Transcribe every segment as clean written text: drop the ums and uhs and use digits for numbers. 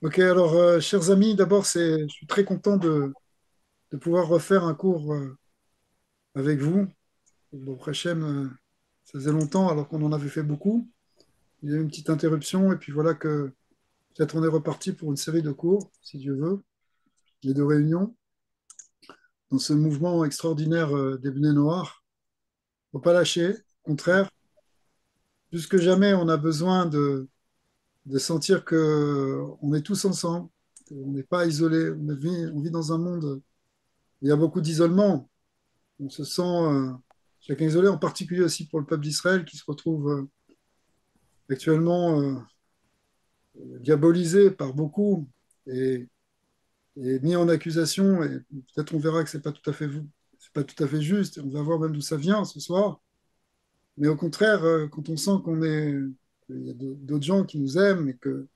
Ok, alors, chers amis, d'abord, je suis très content de pouvoir refaire un cours avec vous. Bon, Hachem, ça faisait longtemps alors qu'on en avait fait beaucoup. Il y a eu une petite interruption et puis voilà que peut-être on est reparti pour une série de cours, si Dieu veut, et de réunions dans ce mouvement extraordinaire des Bnei Noach. Il ne faut pas lâcher, au contraire, plus que jamais, on a besoin de sentir que on est tous ensemble, qu'on n'est pas isolés. On vit dans un monde où il y a beaucoup d'isolement. On se sent chacun isolé, en particulier aussi pour le peuple d'Israël qui se retrouve actuellement diabolisé par beaucoup et, et mis en accusation. Et peut-être on verra que c'est pas tout à fait juste. Et on va voir même d'où ça vient ce soir. Mais au contraire, quand on sent qu'il y a d'autres gens qui nous aiment et que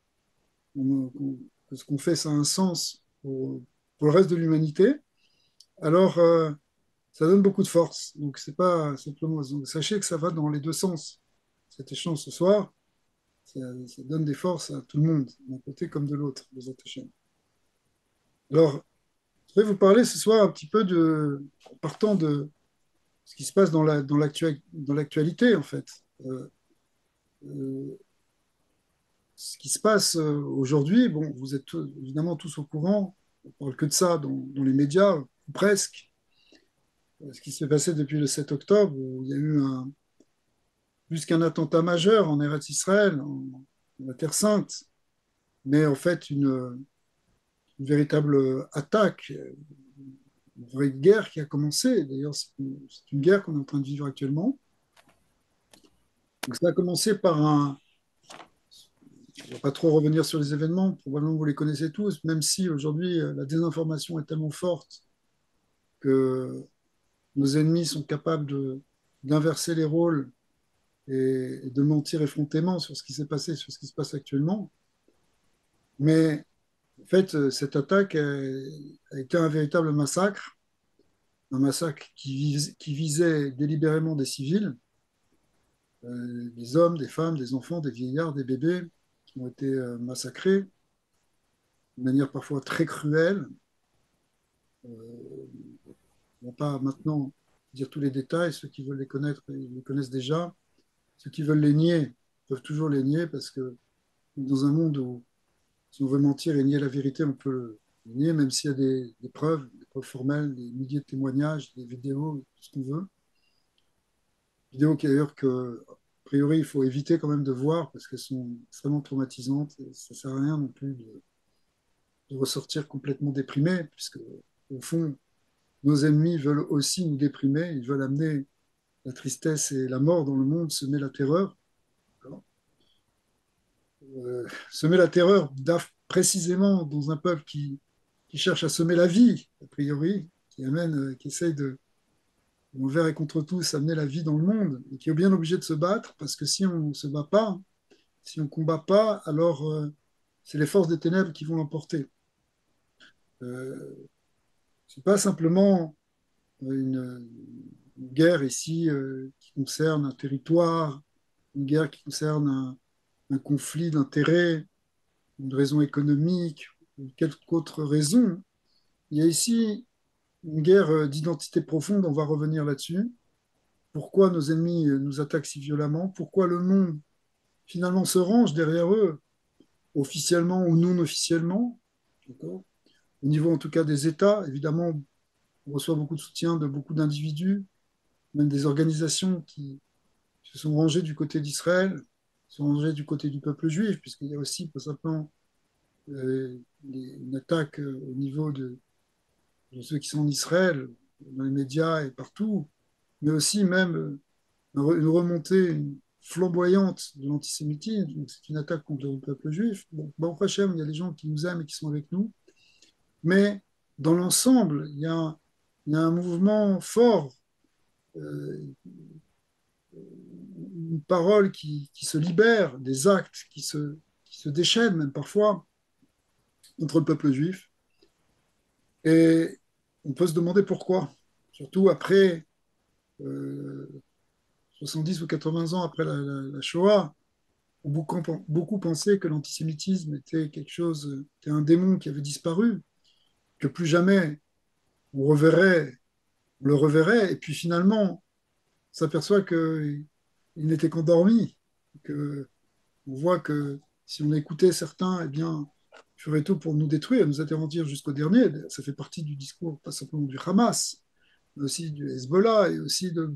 ce qu'on fait, ça a un sens pour le reste de l'humanité, alors ça donne beaucoup de force. Donc, c'est pas simplement. Donc, sachez que ça va dans les deux sens. Cet échange ce soir, ça donne des forces à tout le monde, d'un côté comme de l'autre, les autres échanges. Alors, je vais vous parler ce soir un petit peu en partant de ce qui se passe dans l'actualité, en fait. Euh, euh, Ce qui se passe aujourd'hui, bon, vous êtes évidemment tous au courant, on ne parle que de ça dans les médias, ou presque. Ce qui s'est passé depuis le 7 octobre, où il y a eu plus qu'un attentat majeur en Eretz Israël, en la Terre Sainte, mais en fait une véritable attaque, une vraie guerre qui a commencé. D'ailleurs, c'est une guerre qu'on est en train de vivre actuellement. Donc ça a commencé par je ne vais pas trop revenir sur les événements, probablement vous les connaissez tous, même si aujourd'hui la désinformation est tellement forte que nos ennemis sont capables d'inverser les rôles et de mentir effrontément sur ce qui s'est passé, sur ce qui se passe actuellement. Mais en fait, cette attaque a été un véritable massacre, un massacre qui visait délibérément des civils, des hommes, des femmes, des enfants, des vieillards, des bébés, qui ont été massacrés de manière parfois très cruelle. On ne va pas maintenant dire tous les détails, ceux qui veulent les connaître, ils les connaissent déjà. Ceux qui veulent les nier peuvent toujours les nier parce que dans un monde où si on veut mentir et nier la vérité, on peut le nier, même s'il y a des preuves formelles, des milliers de témoignages, des vidéos, tout ce qu'on veut. Vidéos qui d'ailleurs que, a priori, il faut éviter quand même de voir parce qu'elles sont extrêmement traumatisantes et ça ne sert à rien non plus de ressortir complètement déprimé puisque, au fond, nos ennemis veulent aussi nous déprimer, ils veulent amener la tristesse et la mort dans le monde, semer la terreur. Semer la terreur précisément dans un peuple qui cherche à semer la vie, a priori, qui essaye de, envers et contre tous, amener la vie dans le monde, et qui est bien obligé de se battre, parce que si on ne se bat pas, si on ne combat pas, alors c'est les forces des ténèbres qui vont l'emporter. C'est pas simplement une guerre ici qui concerne un territoire, une guerre qui concerne un conflit d'intérêts, une raison économique, ou quelque autre raison. Il y a ici une guerre d'identité profonde, on va revenir là-dessus. Pourquoi nos ennemis nous attaquent si violemment? Pourquoi le monde finalement se range derrière eux, officiellement ou non officiellement? D'accord. Au niveau en tout cas des États, évidemment, on reçoit beaucoup de soutien de beaucoup d'individus, même des organisations qui se sont rangées du côté d'Israël, sont rangées du côté du peuple juif, puisqu'il y a aussi pas simplement une attaque au niveau de ceux qui sont en Israël, dans les médias et partout, mais aussi même une remontée flamboyante de l'antisémitisme. Donc, c'est une attaque contre le peuple juif. Bon, Baruch Hashem, il y a des gens qui nous aiment et qui sont avec nous, mais dans l'ensemble, il y a un mouvement fort, euh, une parole qui se libère, des actes qui se déchaînent même parfois contre le peuple juif. Et on peut se demander pourquoi, surtout après 70 ou 80 ans après la Shoah, beaucoup pensaient que l'antisémitisme était quelque chose, était un démon qui avait disparu, que plus jamais on reverrait, on le reverrait, et puis finalement, on s'aperçoit qu'il n'était qu'endormi, que on voit que si on écoutait certains, eh bien, ils feraient tout pour nous détruire, nous anéantir jusqu'au dernier. Ça fait partie du discours, pas simplement du Hamas, mais aussi du Hezbollah et aussi de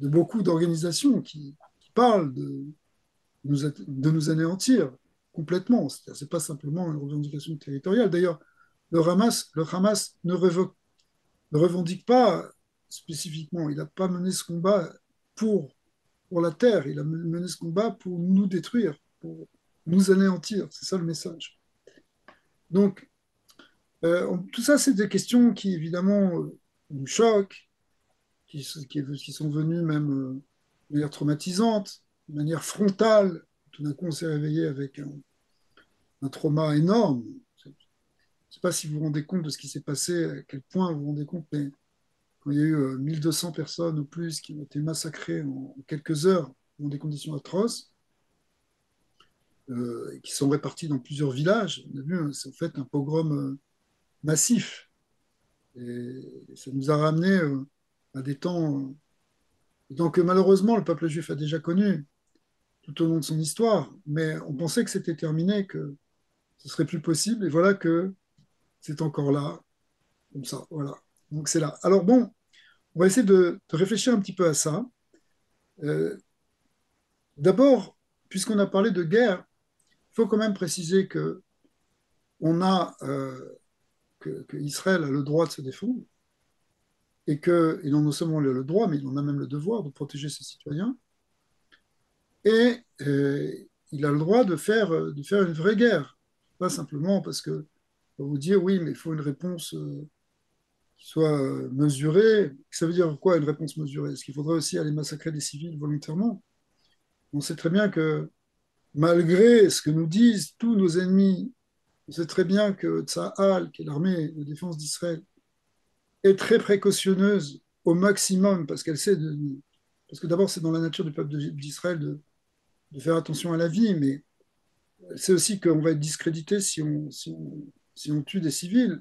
beaucoup d'organisations qui parlent de nous anéantir complètement. C'est pas simplement une revendication territoriale. D'ailleurs, le Hamas ne revendique pas spécifiquement, il n'a pas mené ce combat pour pour la terre, il a mené ce combat pour nous détruire, pour nous anéantir. C'est ça le message. Donc, tout ça, c'est des questions qui, évidemment, nous choquent, qui sont venues même de manière traumatisante, de manière frontale. Tout d'un coup, on s'est réveillé avec un trauma énorme. Je ne sais pas si vous vous rendez compte de ce qui s'est passé, à quel point vous vous rendez compte, mais quand il y a eu 1200 personnes ou plus qui ont été massacrées en quelques heures dans des conditions atroces, qui sont répartis dans plusieurs villages. On a vu, c'est en fait un pogrom massif. Et ça nous a ramené à des temps que malheureusement le peuple juif a déjà connus tout au long de son histoire. Mais on pensait que c'était terminé, que ce serait plus possible. Et voilà que c'est encore là, comme ça. Voilà. Donc c'est là. Alors bon, on va essayer de réfléchir un petit peu à ça. Euh, D'abord, puisqu'on a parlé de guerre, il faut quand même préciser que on a que Israël a le droit de se défendre et qu'il en a non seulement le droit, mais il en a même le devoir de protéger ses citoyens. Et il a le droit de faire une vraie guerre. Pas simplement parce que on va vous dire oui, mais il faut une réponse qui soit mesurée. Ça veut dire quoi une réponse mesurée? Est-ce qu'il faudrait aussi aller massacrer des civils volontairement? On sait très bien que malgré ce que nous disent tous nos ennemis, on sait très bien que Tsahal, qui est l'armée de défense d'Israël, est très précautionneuse au maximum parce qu'elle sait parce que d'abord c'est dans la nature du peuple d'Israël de faire attention à la vie, mais c'est aussi qu'on va être discrédité si on tue des civils.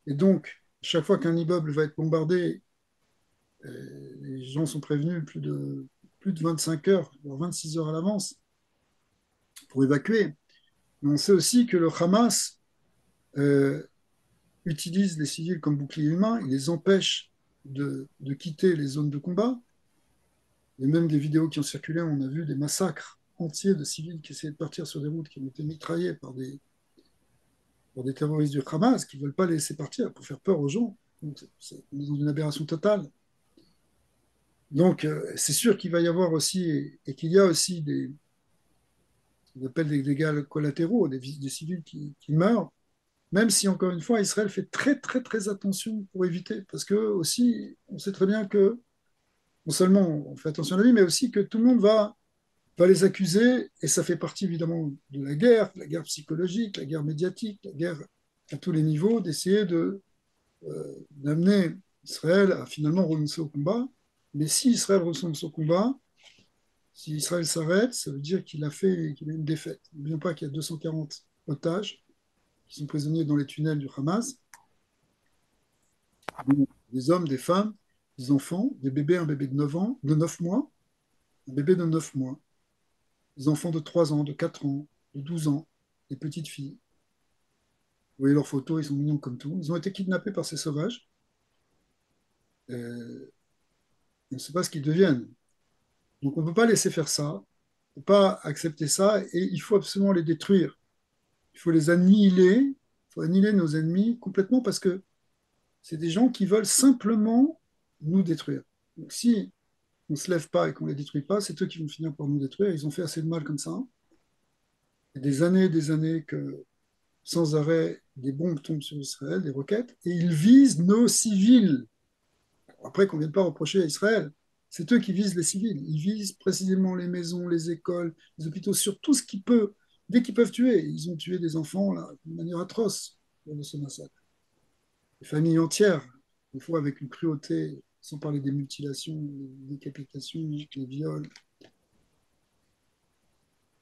Et donc, chaque fois qu'un immeuble va être bombardé, les gens sont prévenus plus de 25 heures, voire 26 heures à l'avance pour évacuer. Mais on sait aussi que le Hamas euh, utilise les civils comme bouclier humain, il les empêche de quitter les zones de combat. Il y a même des vidéos qui ont circulé, on a vu des massacres entiers de civils qui essayaient de partir sur des routes qui ont été mitraillés par des terroristes du Hamas qui ne veulent pas les laisser partir pour faire peur aux gens. Donc, on est dans une aberration totale. Donc, c'est sûr qu'il va y avoir aussi, et qu'il y a aussi on appelle des dégâts collatéraux, des civils qui meurent, même si, encore une fois, Israël fait très, très, très attention pour éviter. Parce que, aussi, on sait très bien que, non seulement on fait attention à la vie, mais aussi que tout le monde va les accuser, et ça fait partie évidemment de la guerre psychologique, la guerre médiatique, la guerre à tous les niveaux, d'essayer d'amener Israël à finalement renoncer au combat. Mais si Israël renonce au combat, si Israël s'arrête, ça veut dire qu'il a une défaite. N'oublions pas qu'il y a 240 otages qui sont prisonniers dans les tunnels du Hamas, des hommes, des femmes, des enfants, des bébés, un bébé de 9 ans, de 9 mois, un bébé de 9 mois, des enfants de 3 ans, de 4 ans, de 12 ans, des petites filles. Vous voyez leurs photos, ils sont mignons comme tout. Ils ont été kidnappés par ces sauvages. On ne sait pas ce qu'ils deviennent. Donc on ne peut pas laisser faire ça. On ne peut pas accepter ça et il faut absolument les détruire. Il faut les annihiler. Il faut annihiler nos ennemis complètement parce que c'est des gens qui veulent simplement nous détruire. Donc si on ne se lève pas et qu'on ne les détruit pas, c'est eux qui vont finir par nous détruire. Ils ont fait assez de mal comme ça. Il y a des années que sans arrêt, des bombes tombent sur Israël, des roquettes, et ils visent nos civils. Après, qu'on ne vienne pas reprocher à Israël, c'est eux qui visent les civils. Ils visent précisément les maisons, les écoles, les hôpitaux, sur tout ce qui peut, dès qu'ils peuvent tuer. Ils ont tué des enfants là, de manière atroce lors de ce massacre. Des familles entières, des fois avec une cruauté, sans parler des mutilations, des décapitations, des viols.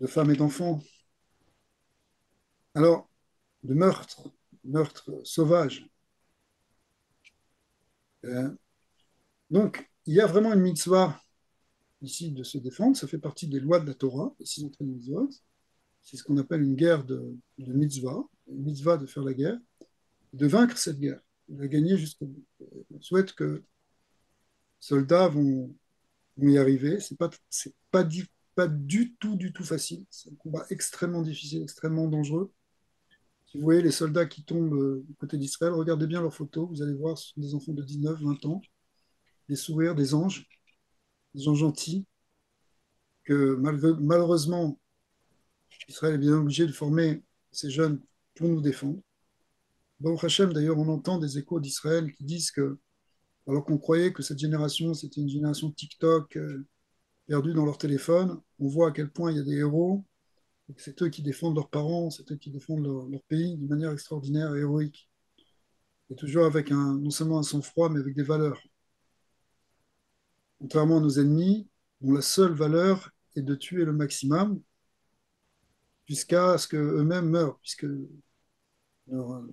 de femmes et d'enfants. Alors, de meurtres, meurtres sauvages. Euh, donc, il y a vraiment une mitzvah ici de se défendre. Ça fait partie des lois de la Torah, les 613 mitzvot. C'est ce qu'on appelle une guerre de mitzvah, une mitzvah de faire la guerre, de vaincre cette guerre, de la gagner jusqu'au bout. On souhaite que les soldats vont y arriver. C'est pas du tout facile. C'est un combat extrêmement difficile, extrêmement dangereux. Si vous voyez les soldats qui tombent du côté d'Israël, regardez bien leurs photos. Vous allez voir, ce sont des enfants de 19, 20 ans, des sourires, des gens gentils, que malheureusement, Israël est bien obligé de former ces jeunes pour nous défendre. Baruch Hashem, d'ailleurs, on entend des échos d'Israël qui disent que, alors qu'on croyait que cette génération, c'était une génération TikTok perdue dans leur téléphone, on voit à quel point il y a des héros, et que c'est eux qui défendent leurs parents, c'est eux qui défendent leur pays d'une manière extraordinaire et héroïque. Et toujours avec non seulement un sang-froid, mais avec des valeurs. Contrairement à nos ennemis, dont la seule valeur est de tuer le maximum jusqu'à ce qu'eux-mêmes meurent, puisque leur-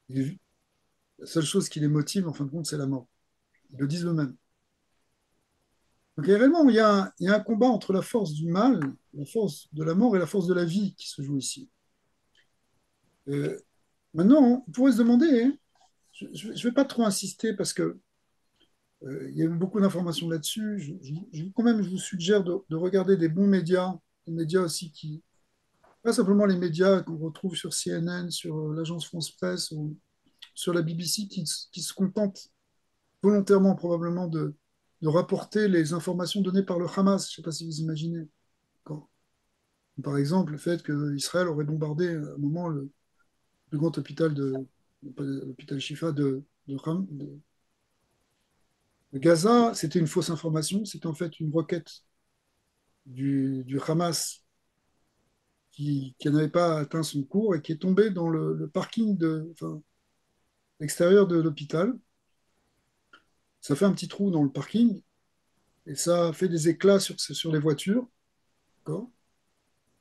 la seule chose qui les motive, en fin de compte, c'est la mort. Ils le disent eux-mêmes. Donc réellement, il y a un combat entre la force du mal, la force de la mort et la force de la vie qui se joue ici. Euh, Maintenant, on pourrait se demander, hein, je ne vais pas trop insister parce que il y a eu beaucoup d'informations là-dessus. Quand même, je vous suggère de regarder des bons médias, des médias aussi qui, pas simplement les médias qu'on retrouve sur CNN, sur l'agence France Presse ou sur la BBC, qui se contentent volontairement probablement de rapporter les informations données par le Hamas. Je ne sais pas si vous imaginez. Quand, par exemple, le fait qu'Israël aurait bombardé à un moment le plus grand hôpital l'hôpital Shifa de Gaza, c'était une fausse information. C'était en fait une roquette du Hamas qui n'avait pas atteint son cours et qui est tombée dans le parking enfin, l'extérieur de l'hôpital. Ça fait un petit trou dans le parking et ça fait des éclats sur les voitures. D'accord.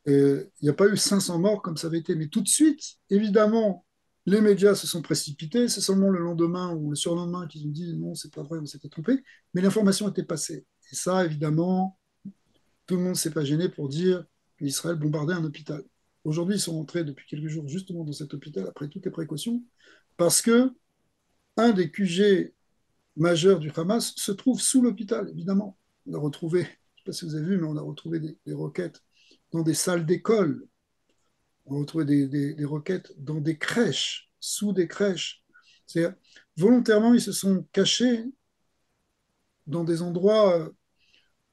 Et il n'y a pas eu 500 morts comme ça avait été. Mais tout de suite, évidemment, les médias se sont précipités. C'est seulement le lendemain ou le surlendemain qu'ils ont dit non, c'est pas vrai, on s'était trompé. Mais l'information était passée. Et ça, évidemment, tout le monde ne s'est pas gêné pour dire qu'Israël bombardait un hôpital. Aujourd'hui, ils sont entrés depuis quelques jours justement dans cet hôpital après toutes les précautions parce que un des QG majeurs du Hamas se trouve sous l'hôpital, évidemment. On a retrouvé, je ne sais pas si vous avez vu, mais on a retrouvé des roquettes dans des salles d'école. On a retrouvé des roquettes dans des crèches, sous des crèches. C'est volontairement, ils se sont cachés dans des endroits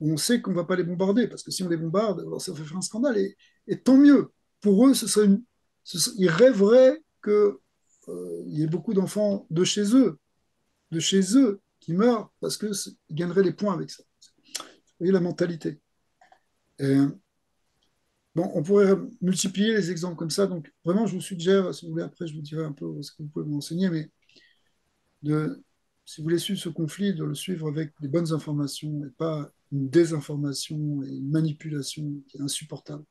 où on sait qu'on ne va pas les bombarder, parce que si on les bombarde, alors ça fait un scandale. Et tant mieux. Pour eux, ils rêveraient qu'il y ait beaucoup d'enfants de chez eux, qui meurent parce qu'ils gagneraient les points avec ça. Vous voyez la mentalité. Et, bon, on pourrait multiplier les exemples comme ça. Donc, vraiment, je vous suggère, si vous voulez, après, je vous dirai un peu ce que vous pouvez m'enseigner, mais si vous voulez suivre ce conflit, de le suivre avec des bonnes informations et pas une désinformation et une manipulation qui est insupportable,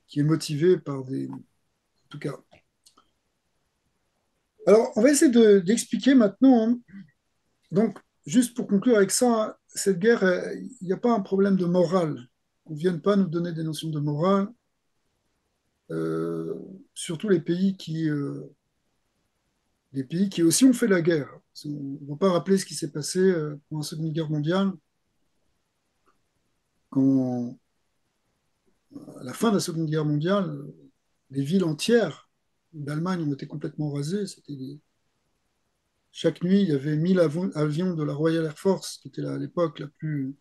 qui est motivée par des. En tout cas. Alors, on va essayer d'expliquer maintenant, hein. Donc, juste pour conclure avec ça, cette guerre, il n'y a pas un problème de morale. On ne vienne pas nous donner des notions de morale, euh, surtout les pays qui aussi ont fait la guerre. On ne va pas rappeler ce qui s'est passé pendant la Seconde Guerre mondiale, quand, à la fin de la Seconde Guerre mondiale, les villes entières d'Allemagne ont été complètement rasées. Chaque nuit, il y avait 1000 avions de la Royal Air Force, qui était à l'époque la plus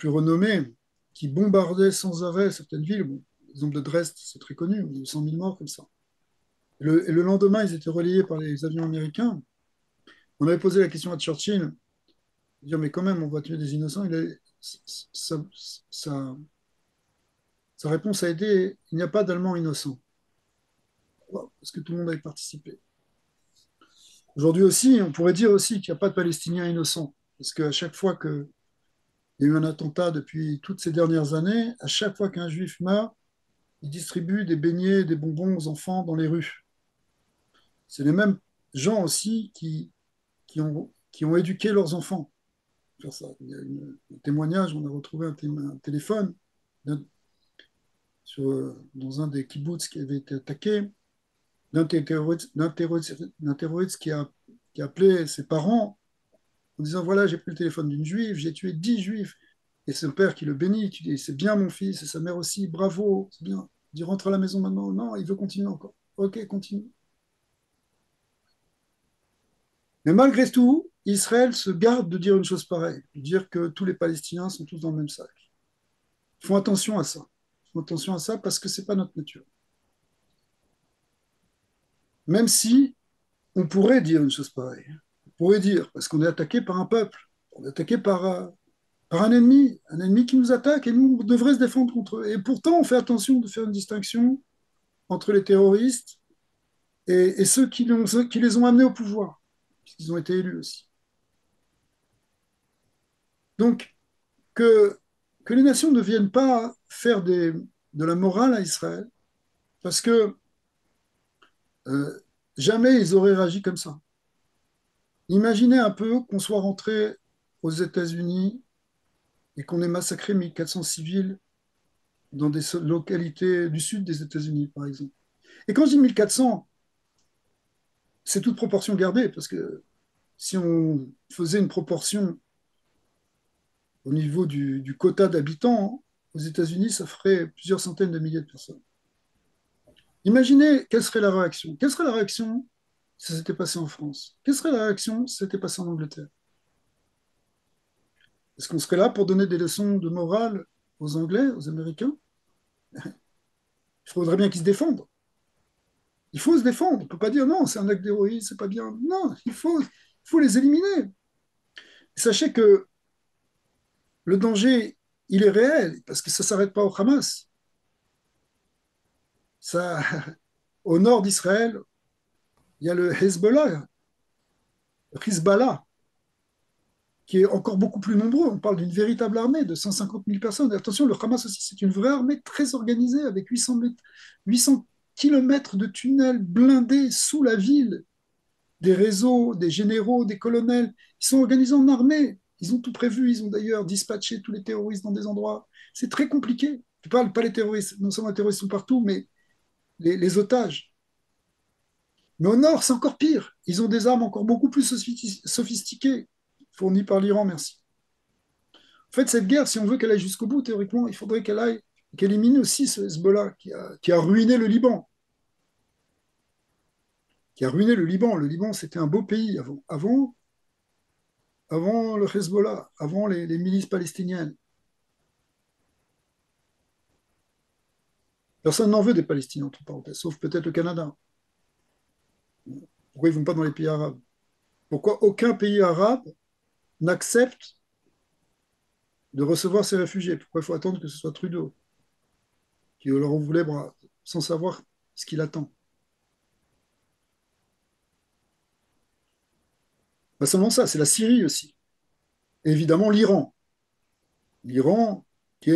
renommée, qui bombardaient sans arrêt certaines villes. Bon, l'exemple de Dresde, c'est très connu, il y a eu 100 000 morts comme ça. Et le lendemain, ils étaient relayés par les avions américains. On avait posé la question à Churchill, dire mais quand même, on va tuer des innocents. Sa, sa- sa réponse a été il n'y a pas d'Allemands innocents. Pourquoi? Parce que tout le monde avait participé. Aujourd'hui aussi, on pourrait dire aussi qu'il n'y a pas de Palestiniens innocents. Parce qu'à chaque fois que Il y a eu un attentat depuis toutes ces dernières années. À chaque fois qu'un juif meurt, il distribue des beignets, des bonbons aux enfants dans les rues. C'est les mêmes gens aussi qui ont éduqué leurs enfants à faire ça. Il y a un témoignage, on a retrouvé un téléphone dans un des kibboutz qui avait été attaqué, d'un terroriste qui a appelé ses parents en disant, voilà, j'ai pris le téléphone d'une juive, j'ai tué 10 juifs. Et son père qui le bénit, qui dit, c'est bien mon fils, et sa mère aussi, bravo, c'est bien. Il dit, rentre à la maison maintenant. Non, il veut continuer encore. Ok, continue. Mais malgré tout, Israël se garde de dire une chose pareille, de dire que tous les Palestiniens sont tous dans le même sac. Ils font attention à ça. Ils font attention à ça parce que c'est pas notre nature. Même si on pourrait dire une chose pareille. On pourrait dire, parce qu'on est attaqué par un peuple, on est attaqué par un ennemi qui nous attaque, et nous, on devrait se défendre contre eux. Et pourtant, on fait attention de faire une distinction entre les terroristes et ceux qui les ont amenés au pouvoir, puisqu'ils ont été élus aussi. Donc, que, que les nations ne viennent pas faire de la morale à Israël, parce que euh, jamais ils auraient réagi comme ça. Imaginez un peu qu'on soit rentré aux États-Unis et qu'on ait massacré 1400 civils dans des localités du sud des États-Unis, par exemple. Et quand je dis 1400, c'est toute proportion gardée, parce que si on faisait une proportion au niveau du quota d'habitants, aux États-Unis, ça ferait plusieurs centaines de milliers de personnes. Imaginez quelle serait la réaction. Quelle serait la réaction si ça s'était passé en France? Quelle serait la réaction si ça s'était passé en Angleterre? Est-ce qu'on serait là pour donner des leçons de morale aux Anglais, aux Américains? Il faudrait bien qu'ils se défendent. Il faut se défendre. On ne peut pas dire non, c'est un acte d'héroïsme, c'est pas bien. Non, il faut les éliminer. Sachez que le danger, il est réel, parce que ça ne s'arrête pas au Hamas. Ça, au nord d'Israël, il y a le Hezbollah, qui est encore beaucoup plus nombreux. On parle d'une véritable armée de 150 000 personnes. Et attention, le Hamas aussi, c'est une vraie armée très organisée, avec 800 kilomètres de tunnels blindés sous la ville, des réseaux, des généraux, des colonels. Ils sont organisés en armée. Ils ont tout prévu. Ils ont d'ailleurs dispatché tous les terroristes dans des endroits. C'est très compliqué. Je ne parle pas les terroristes. Non seulement les terroristes sont partout, mais les otages. Mais au nord, c'est encore pire. Ils ont des armes encore beaucoup plus sophistiquées, fournies par l'Iran, merci. En fait, cette guerre, si on veut qu'elle aille jusqu'au bout, théoriquement, il faudrait qu'elle élimine aussi ce Hezbollah qui a ruiné le Liban. Qui a ruiné le Liban. Le Liban, c'était un beau pays avant le Hezbollah, avant les milices palestiniennes. Personne n'en veut des Palestiniens, entre parenthèses, sauf peut-être le Canada. Pourquoi ils ne vont pas dans les pays arabes? Pourquoi aucun pays arabe n'accepte de recevoir ces réfugiés? Pourquoi il faut attendre que ce soit Trudeau qui leur ouvre les bras sans savoir ce qu'il attend? Pas seulement ça, c'est la Syrie aussi. Et évidemment l'Iran. L'Iran qui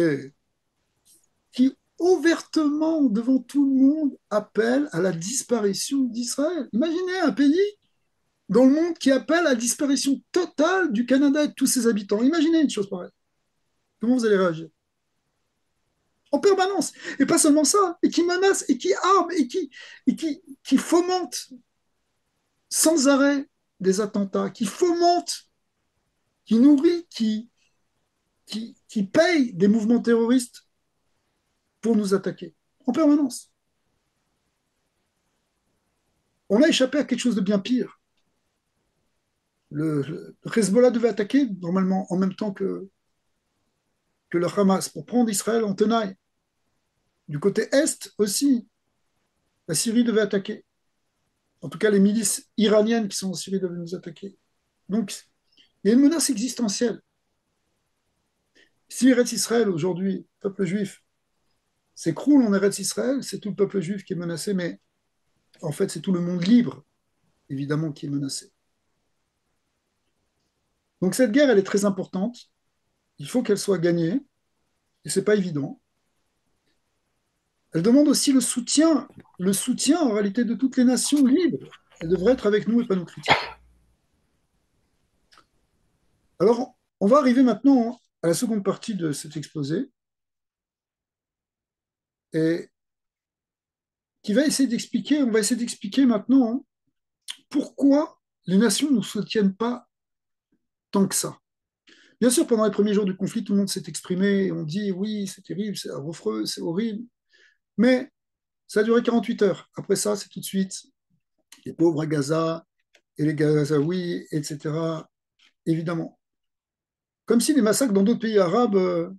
ouvertement, devant tout le monde, appelle à la disparition d'Israël. Imaginez un pays dans le monde qui appelle à la disparition totale du Canada et de tous ses habitants. Imaginez une chose pareille. Comment vous allez réagir? En permanence. Et pas seulement ça, et qui menace, et qui arme, qui fomente sans arrêt des attentats, qui fomente, qui nourrit, qui paye des mouvements terroristes pour nous attaquer. En permanence. On a échappé à quelque chose de bien pire. Le Hezbollah devait attaquer normalement en même temps que le Hamas pour prendre Israël en tenaille. Du côté est aussi, la Syrie devait attaquer. En tout cas, les milices iraniennes qui sont en Syrie devaient nous attaquer. Donc, il y a une menace existentielle. Si Eretz Israël aujourd'hui, peuple juif, s'écroule en Eretz Israël, c'est tout le peuple juif qui est menacé, mais en fait, c'est tout le monde libre, évidemment, qui est menacé. Donc cette guerre, elle est très importante. il faut qu'elle soit gagnée, et c'est pas évident. Elle demande aussi le soutien en réalité de toutes les nations libres. Elles devraient être avec nous et pas nous critiquer. Alors, on va arriver maintenant à la seconde partie de cet exposé, et qui va essayer d'expliquer, on va essayer d'expliquer maintenant pourquoi les nations ne soutiennent pas tant que ça. Bien sûr, pendant les premiers jours du conflit, tout le monde s'est exprimé et on dit oui, c'est terrible, c'est affreux, c'est horrible, mais ça a duré 48 heures. Après ça, c'est tout de suite les pauvres à Gaza et les Gazaouis, etc. Évidemment. Comme si les massacres dans d'autres pays arabes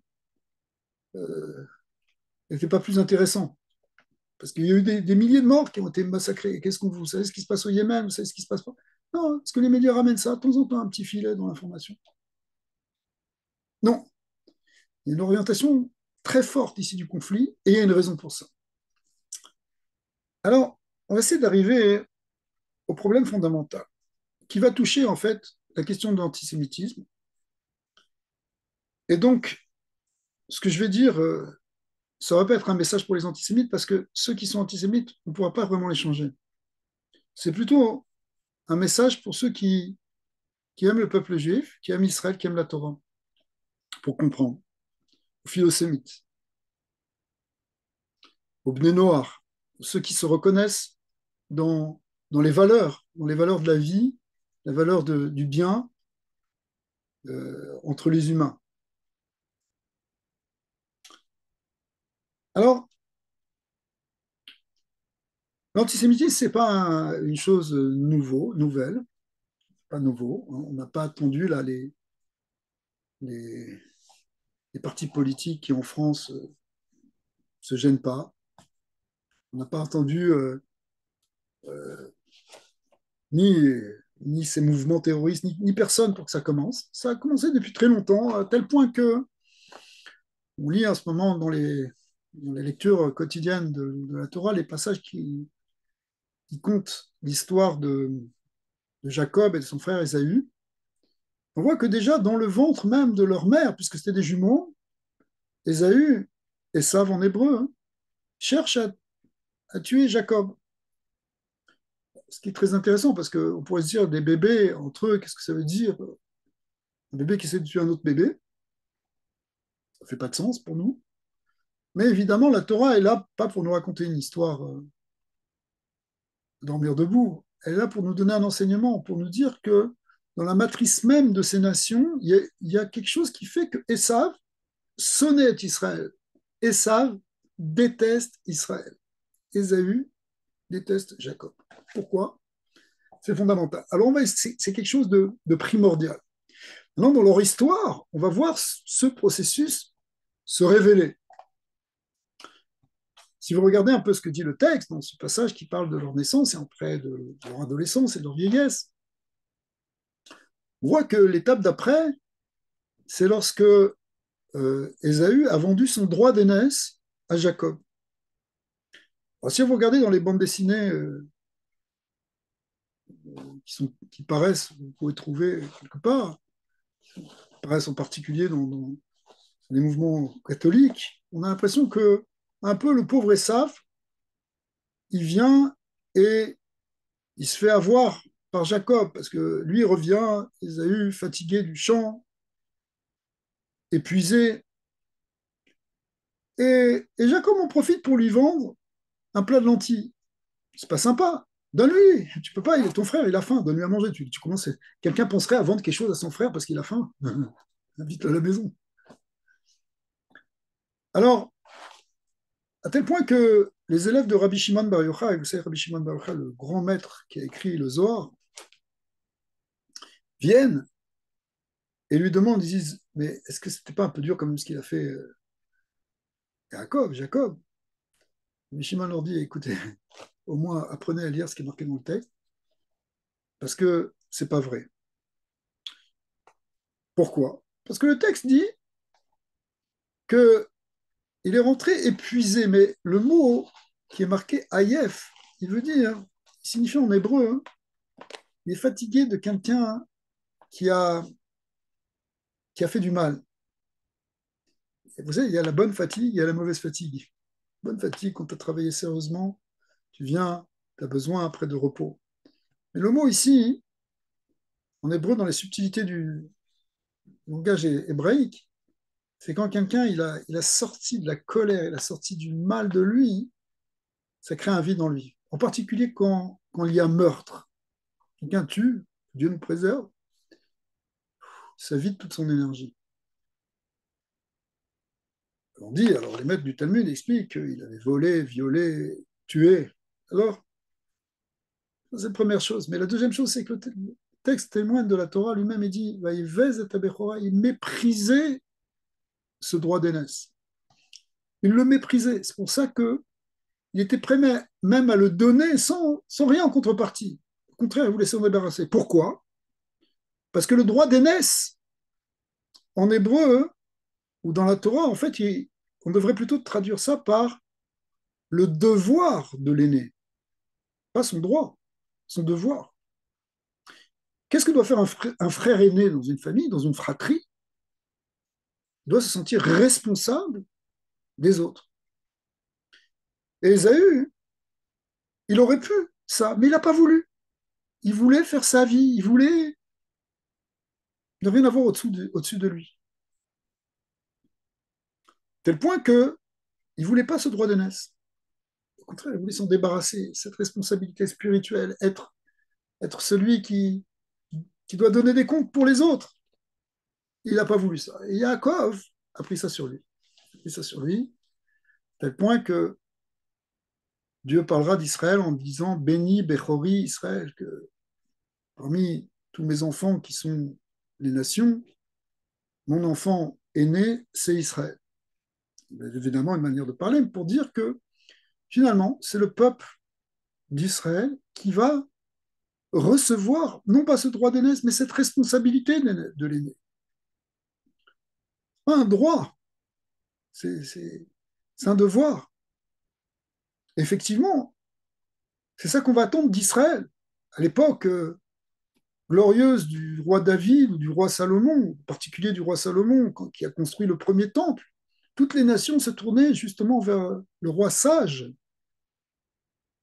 n'étaient pas plus intéressants. Parce qu'il y a eu des milliers de morts qui ont été massacrés. Et qu'est-ce qu'on vous savez ce qui se passe au Yémen, vous savez ce qui se passe pas. Non, parce que les médias ramènent ça de temps en temps, un petit filet dans l'information. Non, il y a une orientation très forte ici du conflit, et il y a une raison pour ça. Alors, on va essayer d'arriver au problème fondamental, qui va toucher en fait la question de l'antisémitisme. Et donc, ce que je vais dire, ça va pas être un message pour les antisémites, parce que ceux qui sont antisémites, on ne pourra pas vraiment les changer. C'est plutôt un message pour ceux qui aiment le peuple juif, qui aiment Israël, qui aiment la Torah, pour comprendre, aux philosémites, aux bnei Noach, ceux qui se reconnaissent dans les valeurs de la vie, les valeurs du bien entre les humains. Alors, l'antisémitisme, c'est pas une chose nouvelle, pas nouveau. Hein. On n'a pas attendu là les, les partis politiques qui en France se gênent pas. On n'a pas attendu ni, ni ces mouvements terroristes, ni personne pour que ça commence. Ça a commencé depuis très longtemps, à tel point que on lit en ce moment dans les lectures quotidiennes de la Torah les passages qui comptent l'histoire de Jacob et de son frère Ésaü. On voit que déjà dans le ventre même de leur mère, puisque c'était des jumeaux, Ésaü, Esav en hébreu, hein, cherche à tuer Jacob. Ce qui est très intéressant, parce qu'on pourrait se dire des bébés entre eux, qu'est-ce que ça veut dire? Un bébé qui essaie de tuer un autre bébé, ça ne fait pas de sens pour nous. Mais évidemment, la Torah est là pas pour nous raconter une histoire dormir debout. Elle est là pour nous donner un enseignement, pour nous dire que dans la matrice même de ces nations, il y a quelque chose qui fait que Esav sonnait Israël. Esav déteste Israël. Ésaü déteste Jacob. Pourquoi? C'est fondamental. Alors, c'est quelque chose de primordial. Maintenant, dans leur histoire, on va voir ce processus se révéler. Si vous regardez un peu ce que dit le texte dans ce passage qui parle de leur naissance et après de leur adolescence et de leur vieillesse, on voit que l'étape d'après, c'est lorsque Ésaü a vendu son droit d'aînesse à Jacob. Alors, si vous regardez dans les bandes dessinées qui paraissent, vous pouvez trouver quelque part, qui paraissent en particulier dans les mouvements catholiques, on a l'impression que un peu le pauvre Esav, il vient et il se fait avoir par Jacob, parce que lui revient, Ésaü, fatigué du champ, épuisé, et Jacob en profite pour lui vendre un plat de lentilles. C'est pas sympa. Donne-lui. Tu peux pas, il est ton frère, il a faim. Donne-lui à manger. Tu commences. Quelqu'un penserait à vendre quelque chose à son frère parce qu'il a faim. Invite-le à la maison. Alors, à tel point que les élèves de Rabbi Shimon Bar Yochai, vous savez, Rabbi Shimon Bar Yochai, le grand maître qui a écrit le Zohar, viennent et lui demandent, ils disent, mais est-ce que c'était pas un peu dur comme ce qu'il a fait Jacob? Rabbi Shimon leur dit, écoutez, au moins apprenez à lire ce qui est marqué dans le texte, parce que c'est pas vrai. Pourquoi? Parce que le texte dit que il est rentré épuisé, mais le mot qui est marqué Ayef, il veut dire, il signifie en hébreu, hein, il est fatigué de quelqu'un qui a, qui a fait du mal. Et vous savez, il y a la bonne fatigue, il y a la mauvaise fatigue. Bonne fatigue, quand tu as travaillé sérieusement, tu viens, tu as besoin après de repos. Mais le mot ici, en hébreu, dans les subtilités du langage hébraïque, c'est quand quelqu'un il a sorti de la colère, il a sorti du mal de lui, ça crée un vide en lui. En particulier quand il y a meurtre. Quelqu'un tue, Dieu nous préserve, ça vide toute son énergie. On dit, alors les maîtres du Talmud expliquent qu'il avait volé, violé, tué. Alors, c'est la première chose. Mais la deuxième chose, c'est que le texte témoigne de la Torah lui-même et dit, il méprisait ce droit d'aînesse. Il le méprisait. C'est pour ça que il était prêt même à le donner sans rien en contrepartie. Au contraire, il voulait s'en débarrasser. Pourquoi? Parce que le droit d'aînesse, en hébreu ou dans la Torah, en fait, on devrait plutôt traduire ça par le devoir de l'aîné, pas son droit, son devoir. Qu'est-ce que doit faire un frère aîné dans une famille, dans une fratrie? Il doit se sentir responsable des autres. Et Ésaü, il aurait pu ça, mais il n'a pas voulu. Il voulait faire sa vie, il voulait ne rien avoir au-dessus de lui. Tel point que il ne voulait pas ce droit d'aînesse. Au contraire, il voulait s'en débarrasser, cette responsabilité spirituelle, être celui qui doit donner des comptes pour les autres. Il n'a pas voulu ça. Et Yaakov a pris ça sur lui. A pris ça sur lui, tel point que Dieu parlera d'Israël en disant Béni, Bechori, Israël, que parmi tous mes enfants qui sont les nations, mon enfant aîné, c'est Israël. Évidemment, une manière de parler pour dire que finalement, c'est le peuple d'Israël qui va recevoir, non pas ce droit d'aînesse, mais cette responsabilité de l'aîné. Pas un droit, c'est un devoir. Effectivement, c'est ça qu'on va attendre d'Israël. À l'époque glorieuse du roi David ou du roi Salomon, en particulier du roi Salomon, qui a construit le premier temple, toutes les nations se tournaient justement vers le roi sage,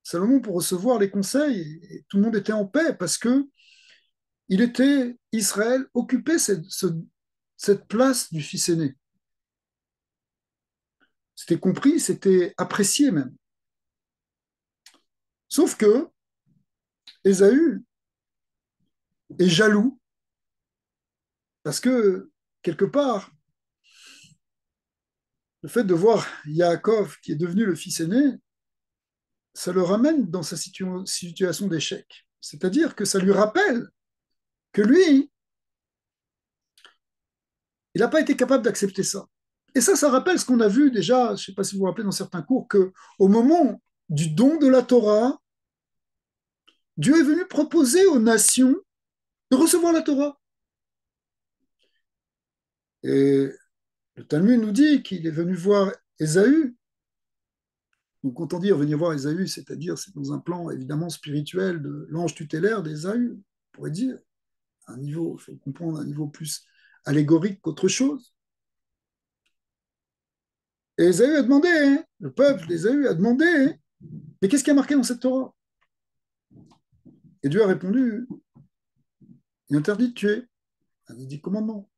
Salomon, pour recevoir les conseils, et tout le monde était en paix parce que il était, Israël occupait cette place du fils aîné. C'était compris, c'était apprécié même. Sauf que Ésaü est jaloux parce que, quelque part, le fait de voir Yaakov, qui est devenu le fils aîné, ça le ramène dans sa situation d'échec. C'est-à-dire que ça lui rappelle que lui, il n'a pas été capable d'accepter ça. Et ça rappelle ce qu'on a vu déjà, je ne sais pas si vous vous rappelez dans certains cours, qu'au moment du don de la Torah, Dieu est venu proposer aux nations de recevoir la Torah. Et le Talmud nous dit qu'il est venu voir Ésaü. Donc, quand on dit venir voir Ésaü, c'est-à-dire c'est dans un plan évidemment spirituel de l'ange tutélaire d'Ésaü, on pourrait dire, un niveau, il faut comprendre, un niveau plus allégorique qu'autre chose. Et Ésaü a demandé, hein, le peuple d'Ésaü a demandé, hein, mais qu'est-ce qui a marqué dans cette Torah? Et Dieu a répondu, il interdit de tuer, un des 10 commandements.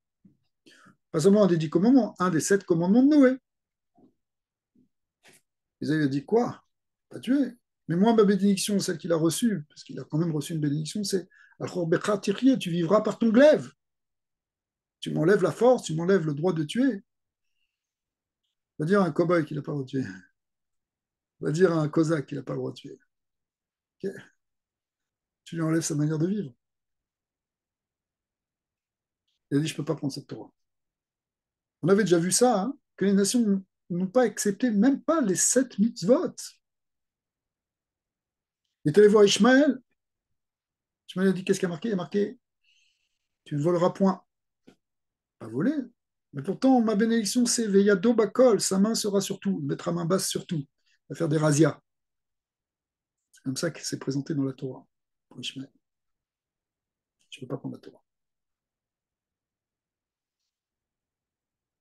Pas seulement un des 10 commandements, un des 7 commandements de Noé. Ésaü a dit quoi? Pas tuer. Mais moi, ma bénédiction, celle qu'il a reçue, parce qu'il a quand même reçu une bénédiction, c'est tu vivras par ton glaive. Tu m'enlèves la force, tu m'enlèves le droit de tuer. On va dire à un cow-boy qu'il n'a pas le droit de tuer. On va dire à un cosaque qu'il n'a pas le droit de tuer. Okay. Tu lui enlèves sa manière de vivre. Il a dit, je ne peux pas prendre cette Torah. On avait déjà vu ça, hein, que les nations n'ont pas accepté même pas les 7 mitzvot. Il est allé voir Ishmaël. Ishmaël a dit, qu'est-ce qu'il y a marqué? Il y a marqué, tu ne voleras point. Pas voler. Mais pourtant, ma bénédiction, c'est Veyado Bakol, sa main sera sur tout, il mettra main basse sur tout. Il va faire des razzias. C'est comme ça que c'est présenté dans la Torah pour Ishmaël. Tu ne peux pas prendre la Torah.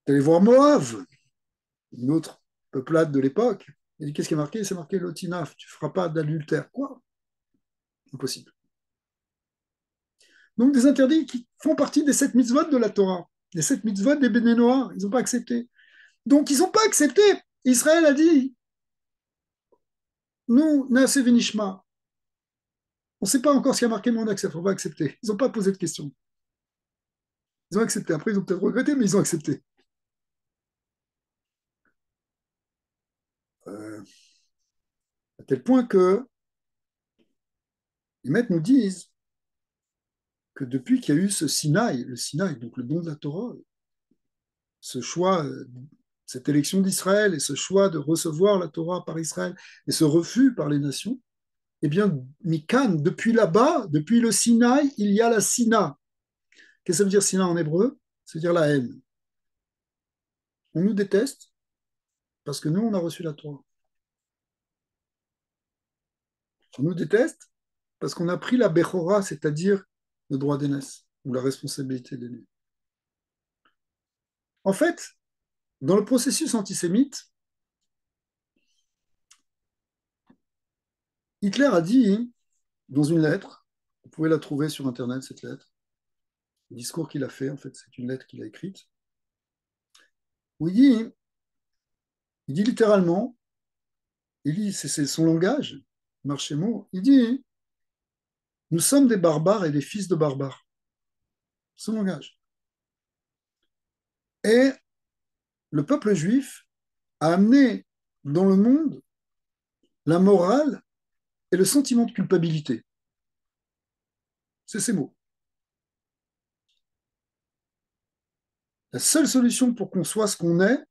Tu allé voir Moab. une autre peuplade de l'époque. Il dit, qu'est-ce qui est marqué? C'est marqué l'otinaf, tu ne feras pas d'adultère. Quoi? Impossible. Donc des interdits qui font partie des 7 mitzvot de la Torah, les 7 mitzvot des Béné Noir, ils n'ont pas accepté. Donc ils n'ont pas accepté. Israël a dit, nous, Naase Venishma, on ne sait pas encore ce qui a marqué, mais on accepte, on va accepter. Ils n'ont pas posé de questions. Ils ont accepté. Après, ils ont peut-être regretté, mais ils ont accepté. Euh, à tel point que les maîtres nous disent que depuis qu'il y a eu ce Sinaï, le Sinaï, donc le don de la Torah, ce choix, cette élection d'Israël et ce choix de recevoir la Torah par Israël et ce refus par les nations, eh bien, Mikan, depuis là-bas, depuis le Sinaï, il y a la Sina. Qu'est-ce que ça veut dire Sina en hébreu? Ça veut dire la haine. On nous déteste parce que nous, on a reçu la Torah. On nous déteste parce qu'on a pris la Bechora, c'est-à-dire le droit d'aînesse ou la responsabilité d'aîné. En fait, dans le processus antisémite, Hitler a dit dans une lettre, vous pouvez la trouver sur Internet, cette lettre, le discours qu'il a fait, en fait, c'est une lettre qu'il a écrite, où il dit littéralement, il dit, c'est son langage, marché mot, il dit, nous sommes des barbares et des fils de barbares. Son langage. Et le peuple juif a amené dans le monde la morale et le sentiment de culpabilité. C'est ces mots. La seule solution pour qu'on soit ce qu'on est,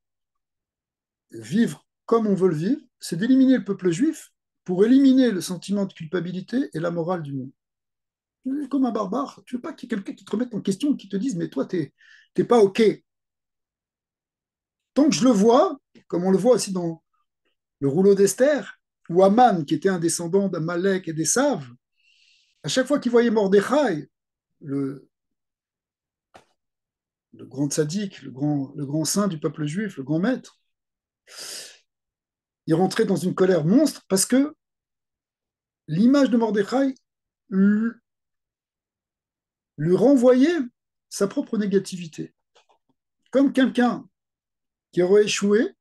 vivre comme on veut le vivre, c'est d'éliminer le peuple juif pour éliminer le sentiment de culpabilité et la morale du monde. Comme un barbare, tu veux pas qu'il y ait quelqu'un qui te remette en question, qui te dise, mais toi, t'es pas OK. Tant que je le vois, comme on le voit aussi dans le rouleau d'Esther, ou Aman, qui était un descendant d'Amalek et des Saves, à chaque fois qu'il voyait Mordechai, le, le grand tzaddik, le grand saint du peuple juif, le grand maître, il rentrait dans une colère monstre parce que l'image de Mordechai lui renvoyait sa propre négativité. Comme quelqu'un qui aurait échoué,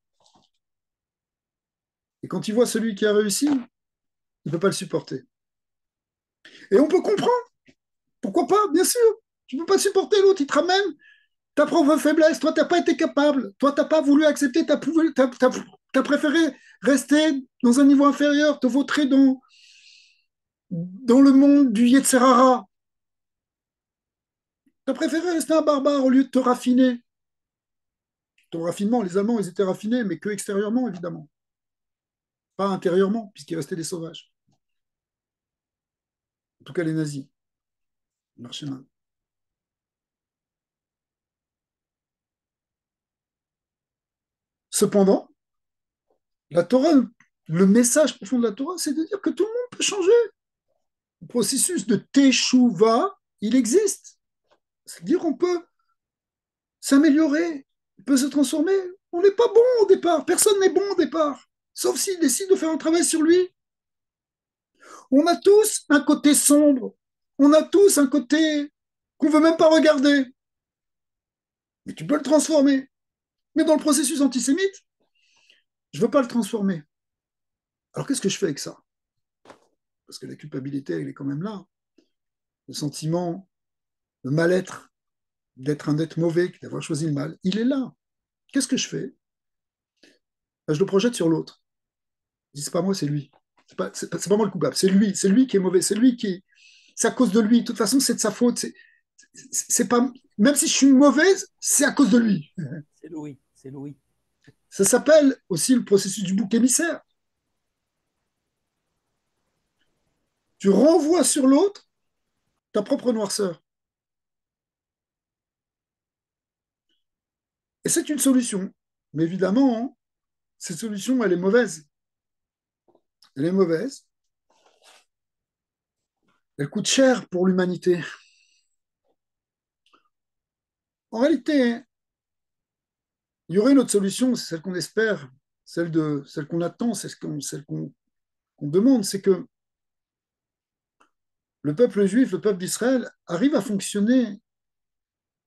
et quand il voit celui qui a réussi, il ne peut pas le supporter. Et on peut comprendre, pourquoi pas, bien sûr. Tu ne peux pas supporter l'autre, il te ramène ta propre faiblesse. Toi, tu n'as pas été capable. Toi, tu n'as pas voulu accepter, tu as préféré rester dans un niveau inférieur, te vautrer dans le monde du Yetzerara. Tu as préféré rester un barbare au lieu de te raffiner. Ton raffinement, les Allemands, ils étaient raffinés, mais que extérieurement, évidemment. Pas intérieurement, puisqu'il restait des sauvages. En tout cas, les nazis. Marchaient main. Cependant, la Torah, le message profond de la Torah, c'est de dire que tout le monde peut changer. Le processus de Teshuvah, il existe. C'est-à-dire qu'on peut s'améliorer, on peut se transformer. On n'est pas bon au départ. Personne n'est bon au départ. Sauf s'il décide de faire un travail sur lui. On a tous un côté sombre. On a tous un côté qu'on ne veut même pas regarder. Mais tu peux le transformer. Mais dans le processus antisémite, je ne veux pas le transformer. Alors qu'est-ce que je fais avec ça? Parce que la culpabilité, elle est quand même là. Le sentiment, le mal-être d'être un être mauvais, d'avoir choisi le mal, il est là. Qu'est-ce que je fais? Je le projette sur l'autre. Je dis, c'est pas moi, c'est lui. C'est pas moi le coupable, c'est lui qui est mauvais, c'est lui qui est. C'est à cause de lui. De toute façon, c'est de sa faute. C'est pas. Même si je suis mauvaise, c'est à cause de lui. C'est Louis, c'est Louis. Ça s'appelle aussi le processus du bouc émissaire. Tu renvoies sur l'autre ta propre noirceur. Et c'est une solution. Mais évidemment, hein, cette solution, elle est mauvaise. Elle est mauvaise. Elle coûte cher pour l'humanité. En réalité, Il y aurait une autre solution, c'est celle qu'on espère, celle qu'on attend, celle qu'on demande, c'est que le peuple juif, le peuple d'Israël, arrive à fonctionner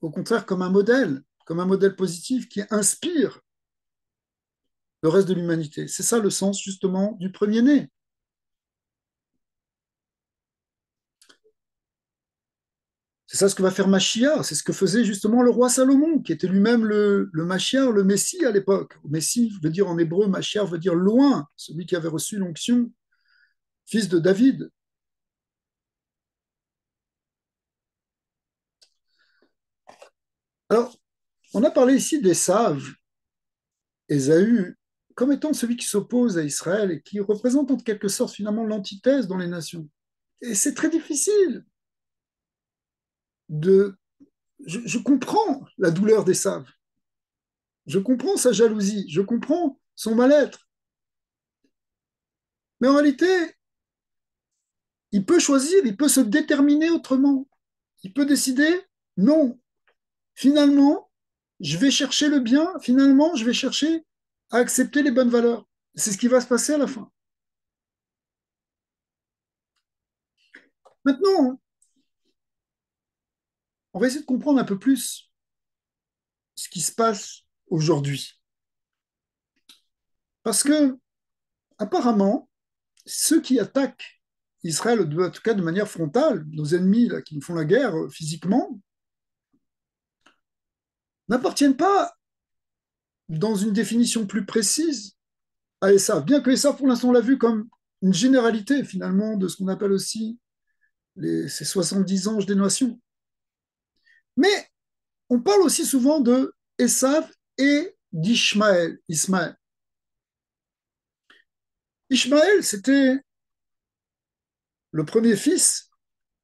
au contraire comme un modèle positif qui inspire le reste de l'humanité. C'est ça le sens justement du premier-né. C'est ça ce que va faire Machiar, c'est ce que faisait justement le roi Salomon, qui était lui-même le Machiar, le Messie à l'époque. Messie veut dire en hébreu, Machiar veut dire loin, celui qui avait reçu l'onction, fils de David. Alors, on a parlé ici d'Ésav, Ésaü, comme étant celui qui s'oppose à Israël et qui représente en quelque sorte finalement l'antithèse dans les nations. Et c'est très difficile de... Je comprends la douleur d'Ésav, je comprends sa jalousie, je comprends son mal-être. Mais en réalité, il peut choisir, il peut se déterminer autrement. Il peut décider, non, finalement, je vais chercher le bien, finalement, je vais chercher à accepter les bonnes valeurs. C'est ce qui va se passer à la fin. Maintenant, on va essayer de comprendre un peu plus ce qui se passe aujourd'hui. Parce que, apparemment, ceux qui attaquent Israël, en tout cas de manière frontale, nos ennemis là, qui nous font la guerre physiquement, n'appartiennent pas dans une définition plus précise à Esav. Bien que Esav, pour l'instant, on l'a vu comme une généralité, finalement, de ce qu'on appelle aussi ces 70 anges des nations. Mais on parle aussi souvent de Esav et d'Ishmaël, Ismaël. Ishmaël, c'était le premier fils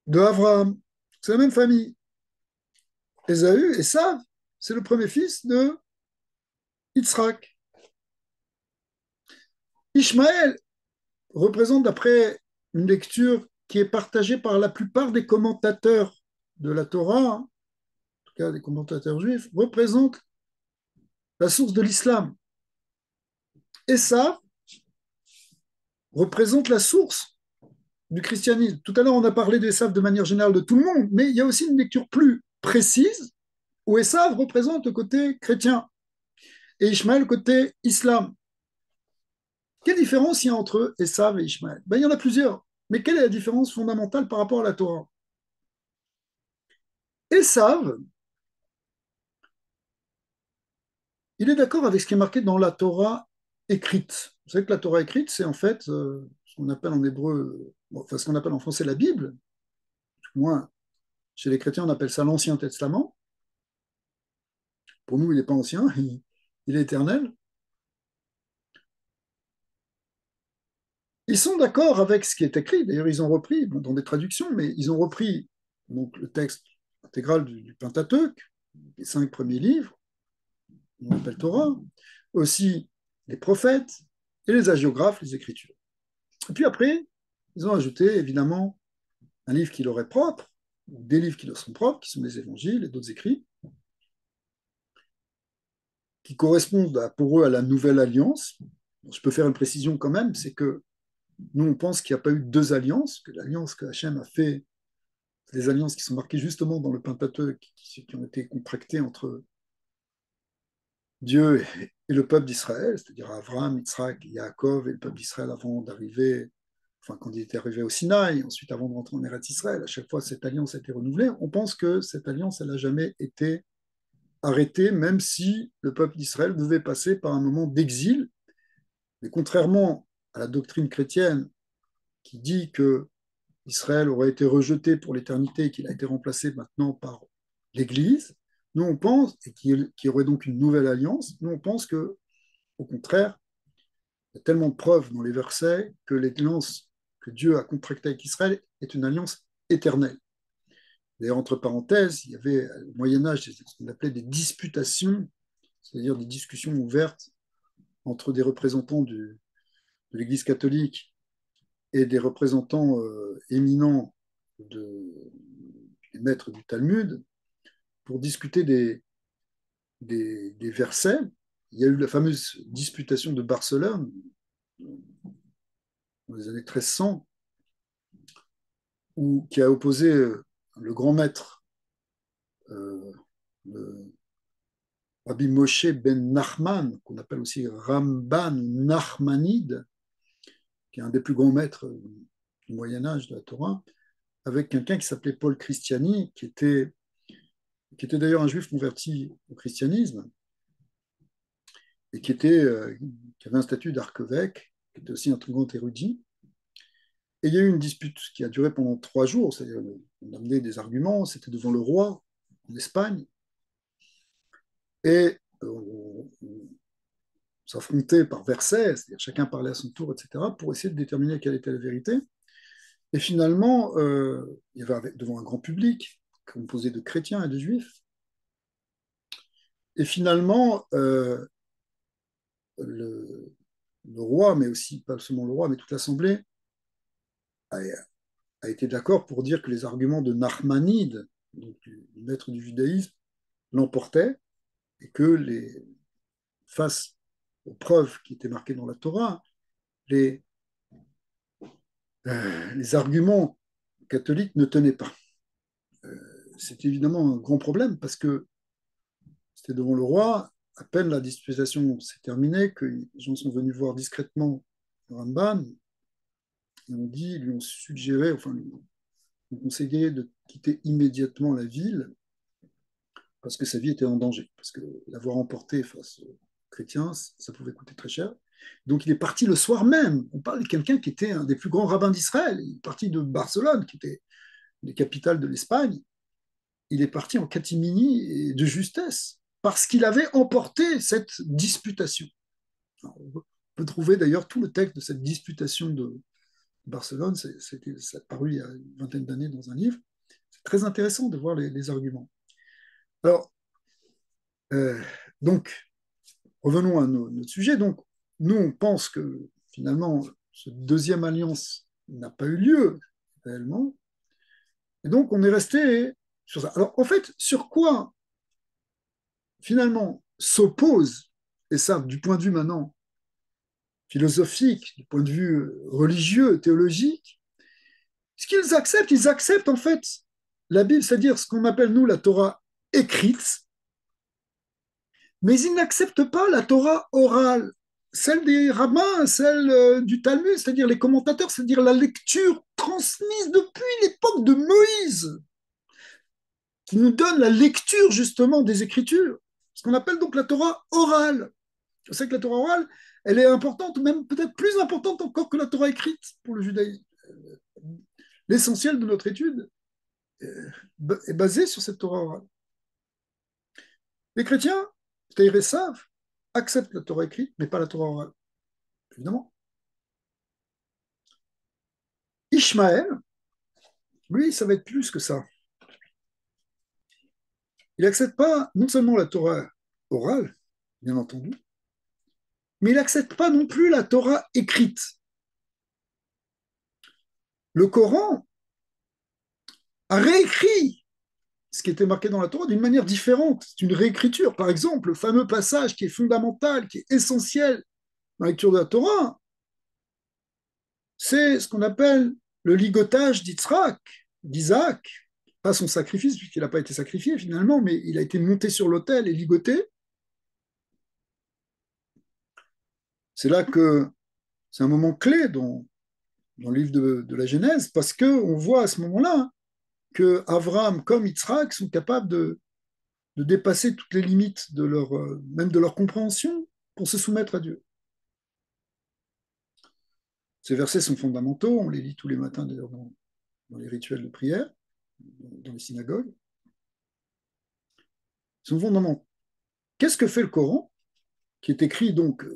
de Abraham. C'est la même famille. Ésaü, Esav, c'est le premier fils de Yitzhak. Ishmaël représente, d'après une lecture qui est partagée par la plupart des commentateurs de la Torah, en tout cas des commentateurs juifs, représente la source de l'islam. Esav représente la source du christianisme. Tout à l'heure, on a parlé d'Esav de manière générale de tout le monde, mais il y a aussi une lecture plus précise où Esav représente le côté chrétien et Ishmaël le côté islam. Quelle différence il y a entre Esav et Ishmaël? Il y en a plusieurs, mais quelle est la différence fondamentale par rapport à la Torah? Esav, il est d'accord avec ce qui est marqué dans la Torah écrite. Vous savez que la Torah écrite, c'est en fait ce qu'on appelle en hébreu, enfin ce qu'on appelle en français la Bible. Moi, chez les chrétiens, on appelle ça l'Ancien Testament. Pour nous, il n'est pas ancien, il est éternel. Ils sont d'accord avec ce qui est écrit. D'ailleurs, ils ont repris, bon, dans des traductions, mais ils ont repris donc, le texte intégral du Pentateuque, les 5 premiers livres, on appelle Torah, aussi les prophètes et les hagiographes, les Écritures. Et puis après, ils ont ajouté évidemment un livre qui leur est propre, ou des livres qui leur sont propres, qui sont les évangiles et d'autres écrits, qui correspondent pour eux à la nouvelle alliance. Je peux faire une précision quand même, c'est que nous, on pense qu'il n'y a pas eu deux alliances, que l'alliance que Hachem a fait, les alliances qui sont marquées justement dans le Pentateuque, qui ont été contractées entre Dieu et le peuple d'Israël, c'est-à-dire Abraham, Yitzhak, Yaakov et le peuple d'Israël avant d'arriver, enfin quand il était arrivé au Sinaï, ensuite avant de rentrer en Eretz Israël, à chaque fois cette alliance a été renouvelée. On pense que cette alliance, elle n'a jamais été arrêtée, même si le peuple d'Israël devait passer par un moment d'exil. Mais contrairement à la doctrine chrétienne qui dit que Israël aurait été rejeté pour l'éternité et qu'il a été remplacé maintenant par l'Église, nous on pense, et qu'il y aurait donc une nouvelle alliance, nous on pense que, au contraire, il y a tellement de preuves dans les versets que l'alliance que Dieu a contractée avec Israël est une alliance éternelle. D'ailleurs, entre parenthèses, il y avait au Moyen-Âge ce qu'on appelait des disputations, c'est-à-dire des discussions ouvertes entre des représentants de l'Église catholique et des représentants éminents des maîtres du Talmud pour discuter des versets. il y a eu la fameuse disputation de Barcelone dans les années 1300, qui a opposé le grand maître, euh, le Rabbi Moshe ben Nachman, qu'on appelle aussi Ramban Nachmanide, qui est un des plus grands maîtres du Moyen Âge de la Torah, avec quelqu'un qui s'appelait Paul Christiani, qui était d'ailleurs un juif converti au christianisme, et qui avait un statut d'archevêque, qui était aussi un très grand érudit. Et il y a eu une dispute qui a duré pendant 3 jours, c'est-à-dire on a amené des arguments, c'était devant le roi en Espagne, et on s'affrontait par versets, c'est-à-dire chacun parlait à son tour, etc., pour essayer de déterminer quelle était la vérité. Et finalement, il y avait devant un grand public, composé de chrétiens et de juifs, et finalement, le roi, mais aussi pas seulement le roi, mais toute l'Assemblée, a, a été d'accord pour dire que les arguments de Nachmanide, donc du maître du judaïsme, l'emportaient et que face aux preuves qui étaient marquées dans la Torah, les, les arguments catholiques ne tenaient pas. C'est évidemment un grand problème parce que c'était devant le roi, à peine la disputation s'est terminée, que les gens sont venus voir discrètement le Ramban et lui ont suggéré, enfin, lui ont conseillé de quitter immédiatement la ville parce que sa vie était en danger, parce que l'avoir emporté face aux chrétiens, ça pouvait coûter très cher. Donc il est parti le soir même. On parle de quelqu'un qui était un des plus grands rabbins d'Israël. Il est parti de Barcelone, qui était une des capitales de l'Espagne. Il est parti en catimini et de justesse, parce qu'il avait emporté cette disputation. Alors, on peut trouver d'ailleurs tout le texte de cette disputation de Barcelone, ça a paru il y a une vingtaine d'années dans un livre. C'est très intéressant de voir les arguments. Alors, euh, donc, revenons à notre sujet. Donc, nous, on pense que finalement, cette deuxième alliance n'a pas eu lieu réellement. Et donc, on est resté sur ça. Alors, en fait, sur quoi finalement s'oppose, et ça, du point de vue maintenant philosophique, du point de vue religieux, théologique, ce qu'ils acceptent, ils acceptent en fait la Bible, c'est-à-dire ce qu'on appelle nous la Torah écrite, mais ils n'acceptent pas la Torah orale, celle des rabbins, celle du Talmud, c'est-à-dire les commentateurs, c'est-à-dire la lecture transmise depuis l'époque de Moïse, qui nous donne la lecture justement des Écritures, ce qu'on appelle donc la Torah orale. Je sais que la Torah orale, elle est importante, même peut-être plus importante encore que la Torah écrite pour le judaïsme. L'essentiel de notre étude est basé sur cette Torah orale. Les chrétiens, c'est-à-dire les saves, acceptent la Torah écrite, mais pas la Torah orale, évidemment. Ishmaël, lui, ça va être plus que ça. Il n'accepte pas non seulement la Torah orale, bien entendu, mais il n'accepte pas non plus la Torah écrite. Le Coran a réécrit ce qui était marqué dans la Torah d'une manière différente. C'est une réécriture. Par exemple, le fameux passage qui est fondamental, qui est essentiel dans la lecture de la Torah, c'est ce qu'on appelle le ligotage d'Isaac, pas son sacrifice, puisqu'il n'a pas été sacrifié finalement, mais il a été monté sur l'autel et ligoté. C'est là que c'est un moment clé dans le livre de la Genèse, parce qu'on voit à ce moment-là que Abraham comme Yitzhak sont capables de dépasser toutes les limites même de leur compréhension pour se soumettre à Dieu. Ces versets sont fondamentaux, on les lit tous les matins d'ailleurs dans les rituels de prière, dans les synagogues. Ils sont fondamentaux. Qu'est-ce que fait le Coran, qui est écrit donc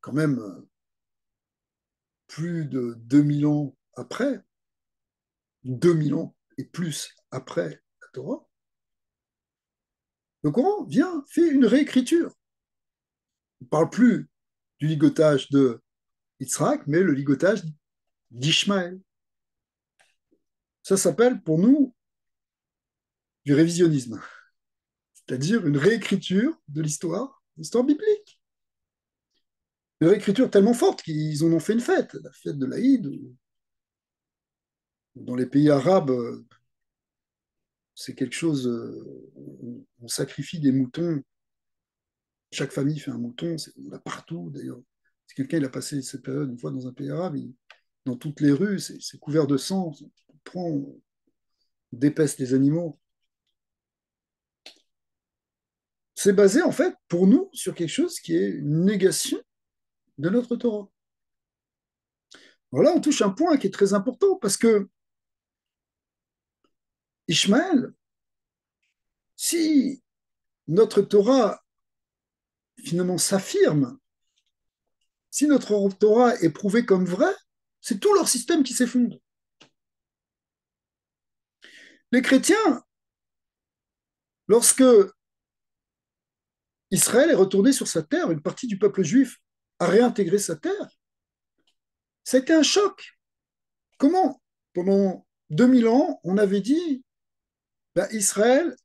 quand même plus de 2000 ans après, 2000 ans et plus après la Torah? Le Coran fait une réécriture. On ne parle plus du ligotage de Yitzhak, mais le ligotage d'Ishmaël. Ça s'appelle pour nous du révisionnisme, c'est-à-dire une réécriture de l'histoire l'histoire biblique. Leur écriture tellement forte qu'ils en ont fait une fête, la fête de l'Aïd. Dans les pays arabes, c'est quelque chose, on sacrifie des moutons, chaque famille fait un mouton, on l'a partout d'ailleurs. Si quelqu'un il a passé cette période une fois dans un pays arabe, dans toutes les rues, c'est couvert de sang, on prend, on dépèce les animaux. C'est basé en fait pour nous sur quelque chose qui est une négation de notre Torah. Voilà, on touche un point qui est très important parce que Ishmaël, si notre Torah finalement s'affirme, si notre Torah est prouvée comme vraie, c'est tout leur système qui s'effondre. Les chrétiens, lorsque Israël est retourné sur sa terre, une partie du peuple juif a réintégré sa terre, ça a été un choc. Comment, pendant 2000 ans, on avait dit ben, Israël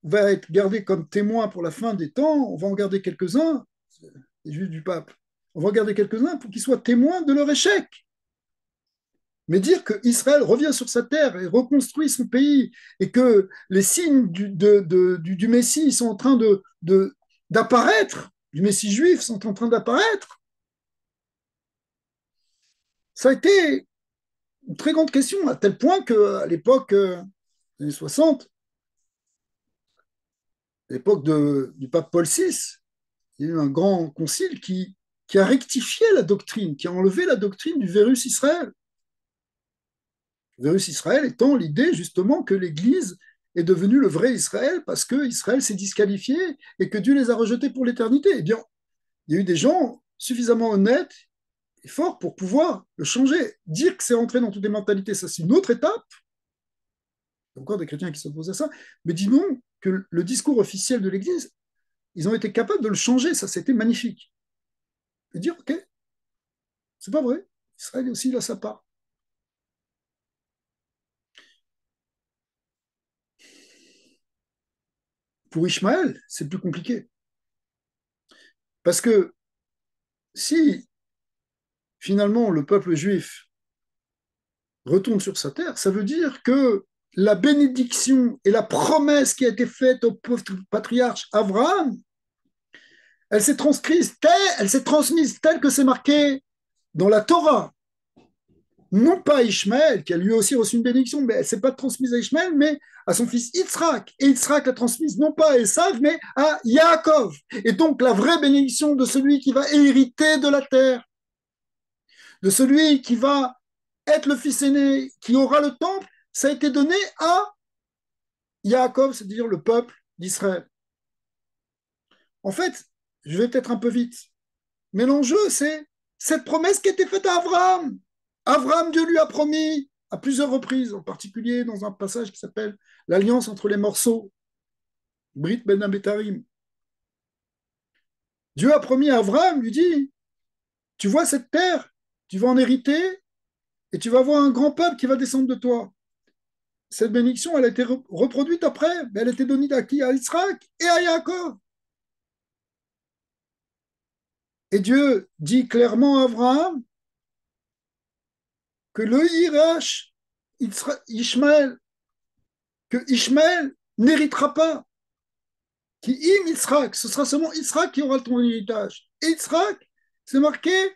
va être gardé comme témoin pour la fin des temps, on va en garder quelques-uns, les juifs du pape, on va en garder quelques-uns pour qu'ils soient témoins de leur échec. Mais dire qu'Israël revient sur sa terre et reconstruit son pays et que les signes du Messie sont en train d'apparaître, du Messie juif sont en train d'apparaître, ça a été une très grande question, à tel point qu'à l'époque des années 60, à l'époque du pape Paul VI, il y a eu un grand concile qui a rectifié la doctrine, qui a enlevé la doctrine du Vérus Israël. Le Vérus Israël étant l'idée justement que l'Église est devenue le vrai Israël parce que Israël s'est disqualifié et que Dieu les a rejetés pour l'éternité. Eh bien, il y a eu des gens suffisamment honnêtes et forts pour pouvoir le changer. Dire que c'est entré dans toutes les mentalités, ça c'est une autre étape. Il y a encore des chrétiens qui s'opposent à ça. Mais disons que le discours officiel de l'Église, ils ont été capables de le changer. Ça, c'était magnifique. Et dire, OK, c'est pas vrai. Israël aussi, il a sa part. Pour Ishmaël, c'est plus compliqué. Parce que si finalement le peuple juif retourne sur sa terre, ça veut dire que la bénédiction et la promesse qui a été faite au patriarche Abraham, elle s'est transmise telle que c'est marqué dans la Torah. Non pas à Ishmaël, qui a lui aussi reçu une bénédiction, mais elle ne s'est pas transmise à Ishmaël, mais à son fils Yitzhak. Et Yitzhak l'a transmise non pas à Esav, mais à Yaakov. Et donc la vraie bénédiction de celui qui va hériter de la terre, de celui qui va être le fils aîné, qui aura le temple, ça a été donné à Yaakov, c'est-à-dire le peuple d'Israël. En fait, je vais peut-être un peu vite, mais l'enjeu, c'est cette promesse qui a été faite à Abraham. Abraham, Dieu lui a promis à plusieurs reprises, en particulier dans un passage qui s'appelle l'alliance entre les morceaux, Brit Ben Abetarim. Dieu a promis à Abraham, lui dit, tu vois cette terre, tu vas en hériter et tu vas avoir un grand peuple qui va descendre de toi. Cette bénédiction, elle a été reproduite après, mais elle a été donnée à qui? À Israël et à Yaakov. Et Dieu dit clairement à Abraham que le Hirash, Ishmaël, que Ishmaël n'héritera pas, qui im Israël, ce sera seulement Israël qui aura ton héritage. Et Israël, c'est marqué,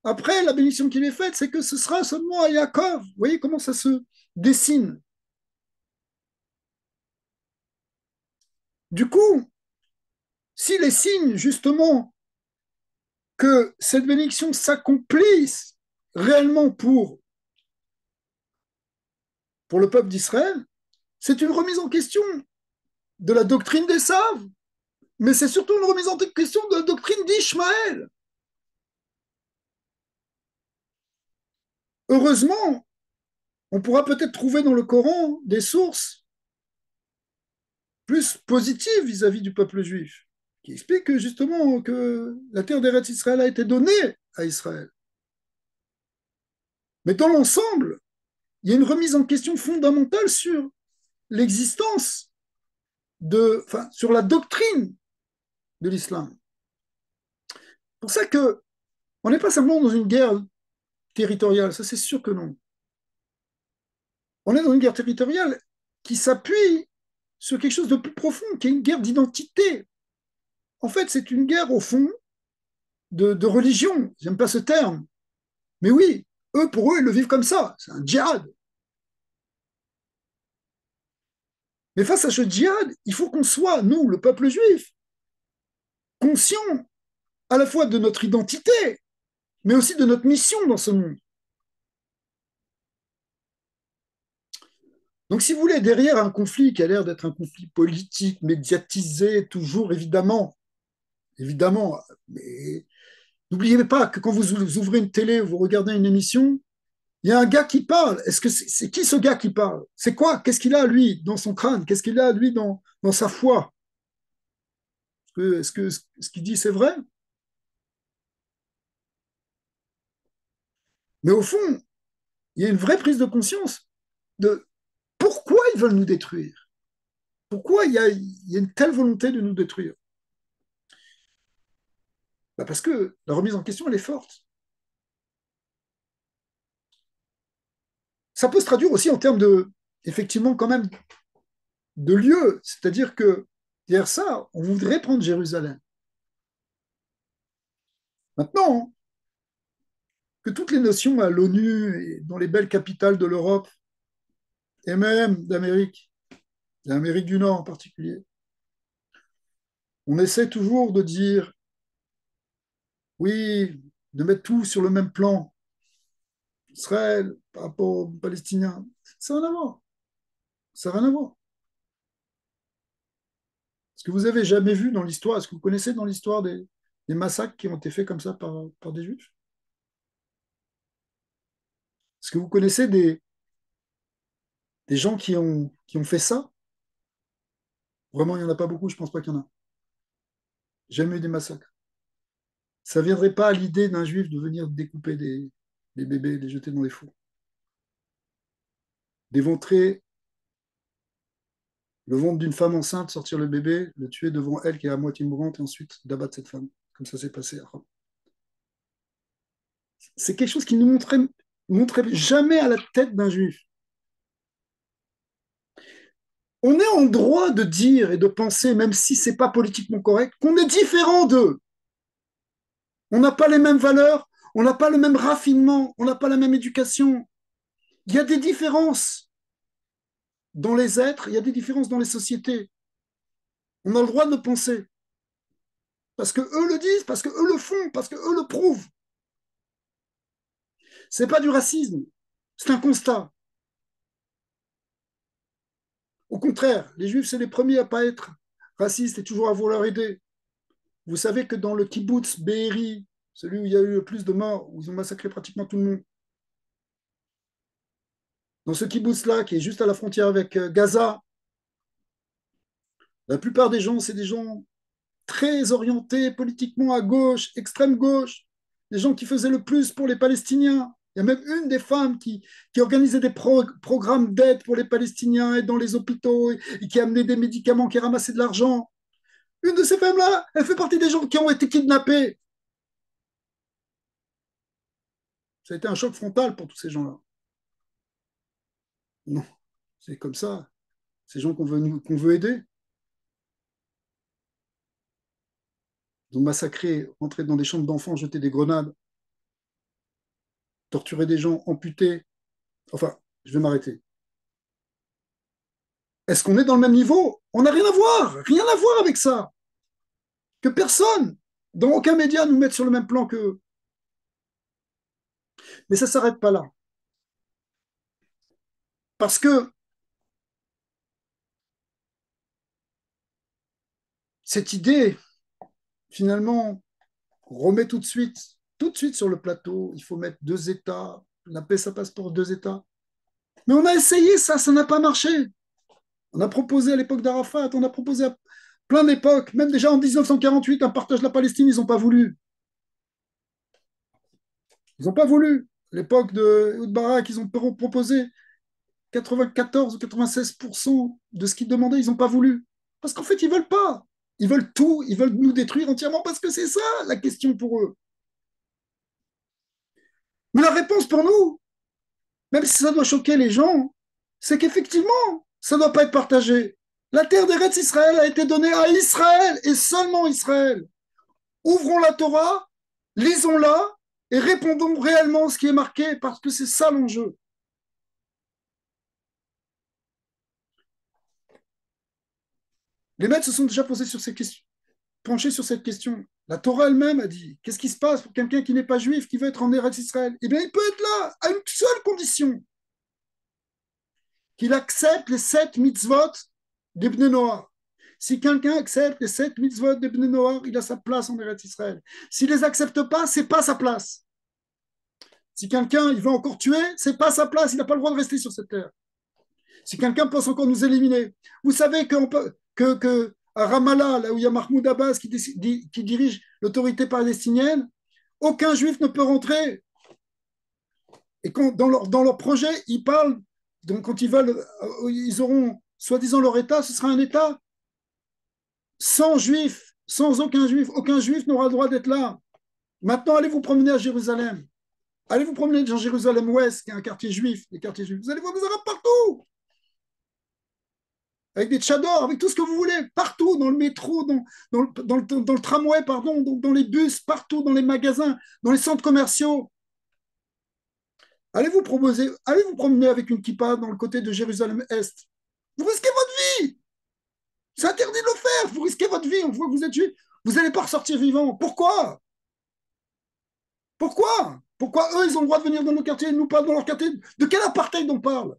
après la bénédiction qui est faite, c'est que ce sera seulement à Yaakov. Vous voyez comment ça se dessine. Du coup, si les signes, justement, que cette bénédiction s'accomplisse réellement pour le peuple d'Israël, c'est une remise en question de la doctrine des saves, mais c'est surtout une remise en question de la doctrine d'Ishmaël. Heureusement, on pourra peut-être trouver dans le Coran des sources plus positives vis-à-vis du peuple juif, qui expliquent justement que la terre d'Eretz Israël a été donnée à Israël. Mais dans l'ensemble, il y a une remise en question fondamentale sur l'existence sur la doctrine de l'islam. pour ça que on n'est pas simplement dans une guerre territoriale, ça c'est sûr que non. On est dans une guerre territoriale qui s'appuie sur quelque chose de plus profond, qui est une guerre d'identité. En fait, c'est une guerre, au fond, de religion. J'aime pas ce terme. Mais oui, eux, pour eux, ils le vivent comme ça. C'est un djihad. Mais face à ce djihad, il faut qu'on soit, nous, le peuple juif, conscient à la fois de notre identité, mais aussi de notre mission dans ce monde. Donc, si vous voulez, derrière un conflit qui a l'air d'être un conflit politique, médiatisé, toujours, évidemment, évidemment, mais n'oubliez pas que quand vous ouvrez une télé ou vous regardez une émission, il y a un gars qui parle. Est-ce que c'est qui ce gars qui parle? C'est quoi? Qu'est-ce qu'il a, lui, dans son crâne? Qu'est-ce qu'il a, lui, dans sa foi? Est-ce que ce qu'il dit, c'est vrai? Mais au fond, il y a une vraie prise de conscience de pourquoi ils veulent nous détruire. Pourquoi il y a une telle volonté de nous détruire? Bah parce que la remise en question, elle est forte. Ça peut se traduire aussi en termes de, effectivement, quand même, de lieu. C'est-à-dire que, derrière ça, on voudrait prendre Jérusalem. Maintenant, que toutes les nations à l'ONU et dans les belles capitales de l'Europe et même d'Amérique, d'Amérique du Nord en particulier, on essaie toujours de dire, oui, de mettre tout sur le même plan, Israël par rapport aux Palestiniens. Ça n'a rien à voir. Ça n'a rien à voir. Est-ce que vous avez jamais vu dans l'histoire, est-ce que vous connaissez dans l'histoire des massacres qui ont été faits comme ça par des juifs? Est-ce que vous connaissez des gens qui ont fait ça? Vraiment, il n'y en a pas beaucoup, je ne pense pas qu'il y en a. Jamais eu des massacres. Ça ne viendrait pas à l'idée d'un juif de venir découper des bébés et les jeter dans les fours. D'éventrer le ventre d'une femme enceinte, sortir le bébé, le tuer devant elle qui est à moitié mourante et ensuite d'abattre cette femme. Comme ça s'est passé. C'est quelque chose qui ne montrait jamais à la tête d'un juif. On est en droit de dire et de penser, même si ce n'est pas politiquement correct, qu'on est différent d'eux. On n'a pas les mêmes valeurs, on n'a pas le même raffinement, on n'a pas la même éducation. Il y a des différences dans les êtres, il y a des différences dans les sociétés. On a le droit de le penser. Parce que eux le disent, parce que eux le font, parce que eux le prouvent. C'est pas du racisme, c'est un constat. Au contraire, les juifs, c'est les premiers à pas être racistes et toujours à vouloir aider. Vous savez que dans le kibbutz Be'eri, celui où il y a eu le plus de morts, où ils ont massacré pratiquement tout le monde, dans ce kibbutz-là, qui est juste à la frontière avec Gaza, la plupart des gens, c'est des gens très orientés politiquement à gauche, extrême gauche, des gens qui faisaient le plus pour les Palestiniens. Il y a même une des femmes qui organisait des programmes d'aide pour les Palestiniens et dans les hôpitaux et qui amenait des médicaments, qui ramassait de l'argent. Une de ces femmes-là, elle fait partie des gens qui ont été kidnappés. Ça a été un choc frontal pour tous ces gens-là. Non, c'est comme ça. Ces gens qu'on veut aider, ils ont massacré, entré dans des chambres d'enfants, jeté des grenades, torturé des gens, amputé. Enfin, je vais m'arrêter. Est-ce qu'on est dans le même niveau? On n'a rien à voir avec ça. Que personne, dans aucun média, nous mette sur le même plan qu'eux. Mais ça ne s'arrête pas là. Parce que cette idée, finalement, remet tout de suite sur le plateau, il faut mettre deux États, la paix, ça passe pour deux États. Mais on a essayé ça n'a pas marché. On a proposé à l'époque d'Arafat, on a proposé à plein d'époques, même déjà en 1948, un partage de la Palestine, ils n'ont pas voulu. Ils n'ont pas voulu. À l'époque de Ehud Barak, ils ont proposé 94 ou 96% de ce qu'ils demandaient, ils n'ont pas voulu. Parce qu'en fait, ils ne veulent pas. Ils veulent tout, ils veulent nous détruire entièrement parce que c'est ça la question pour eux. Mais la réponse pour nous, même si ça doit choquer les gens, c'est qu'effectivement, ça ne doit pas être partagé. La terre d'Eretz Israël a été donnée à Israël et seulement Israël. Ouvrons la Torah, lisons-la et répondons réellement à ce qui est marqué parce que c'est ça l'enjeu. Les maîtres se sont déjà posés sur ces questions, penchés sur cette question. La Torah elle-même a dit qu'est-ce qui se passe pour quelqu'un qui n'est pas juif, qui veut être en Eretz Israël? Eh bien, il peut être là à une seule condition qu'il accepte les 7 mitzvot d'Ibn Noah. Si quelqu'un accepte les 7 mitzvot d'Ibn Noah, il a sa place en Eretz Israël. S'il ne les accepte pas, c'est pas sa place. Si quelqu'un il veut encore tuer, c'est pas sa place, il n'a pas le droit de rester sur cette terre. Si quelqu'un pense encore nous éliminer, vous savez que à Ramallah, là où il y a Mahmoud Abbas qui dirige l'autorité palestinienne, aucun juif ne peut rentrer. Et quand, dans leur projet, ils parlent, donc quand ils auront soi-disant leur État, ce sera un État sans juifs, sans aucun juif. Aucun juif n'aura le droit d'être là. Maintenant, allez vous promener à Jérusalem. Allez vous promener dans Jérusalem-Ouest, qui est un quartier juif, des quartiers juifs. Vous allez voir des Arabes partout, avec des tchadors, avec tout ce que vous voulez, partout, dans le métro, dans le tramway, pardon, dans les bus, partout, dans les magasins, dans les centres commerciaux. Allez vous promener avec une kippa dans le côté de Jérusalem-Est. Vous risquez votre vie. C'est interdit de le faire. Vous risquez votre vie. On voit que vous êtes juif. Vous n'allez pas ressortir vivant. Pourquoi? Pourquoi? Pourquoi eux, ils ont le droit de venir dans nos quartiers et nous pas dans leur quartier? De quel apartheid on parle?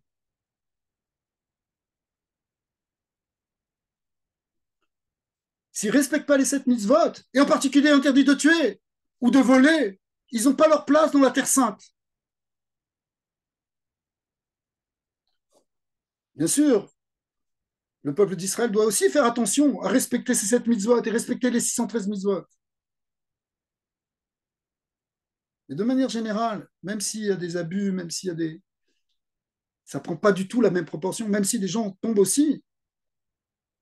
S'ils ne respectent pas les 7 mitzvot, et en particulier interdit de tuer ou de voler, ils n'ont pas leur place dans la Terre Sainte. Bien sûr, le peuple d'Israël doit aussi faire attention à respecter ces 7 mitzvot et respecter les 613 mitzvot. Mais de manière générale, même s'il y a des abus, même s'il y a des... Ça ne prend pas du tout la même proportion, même si des gens tombent aussi,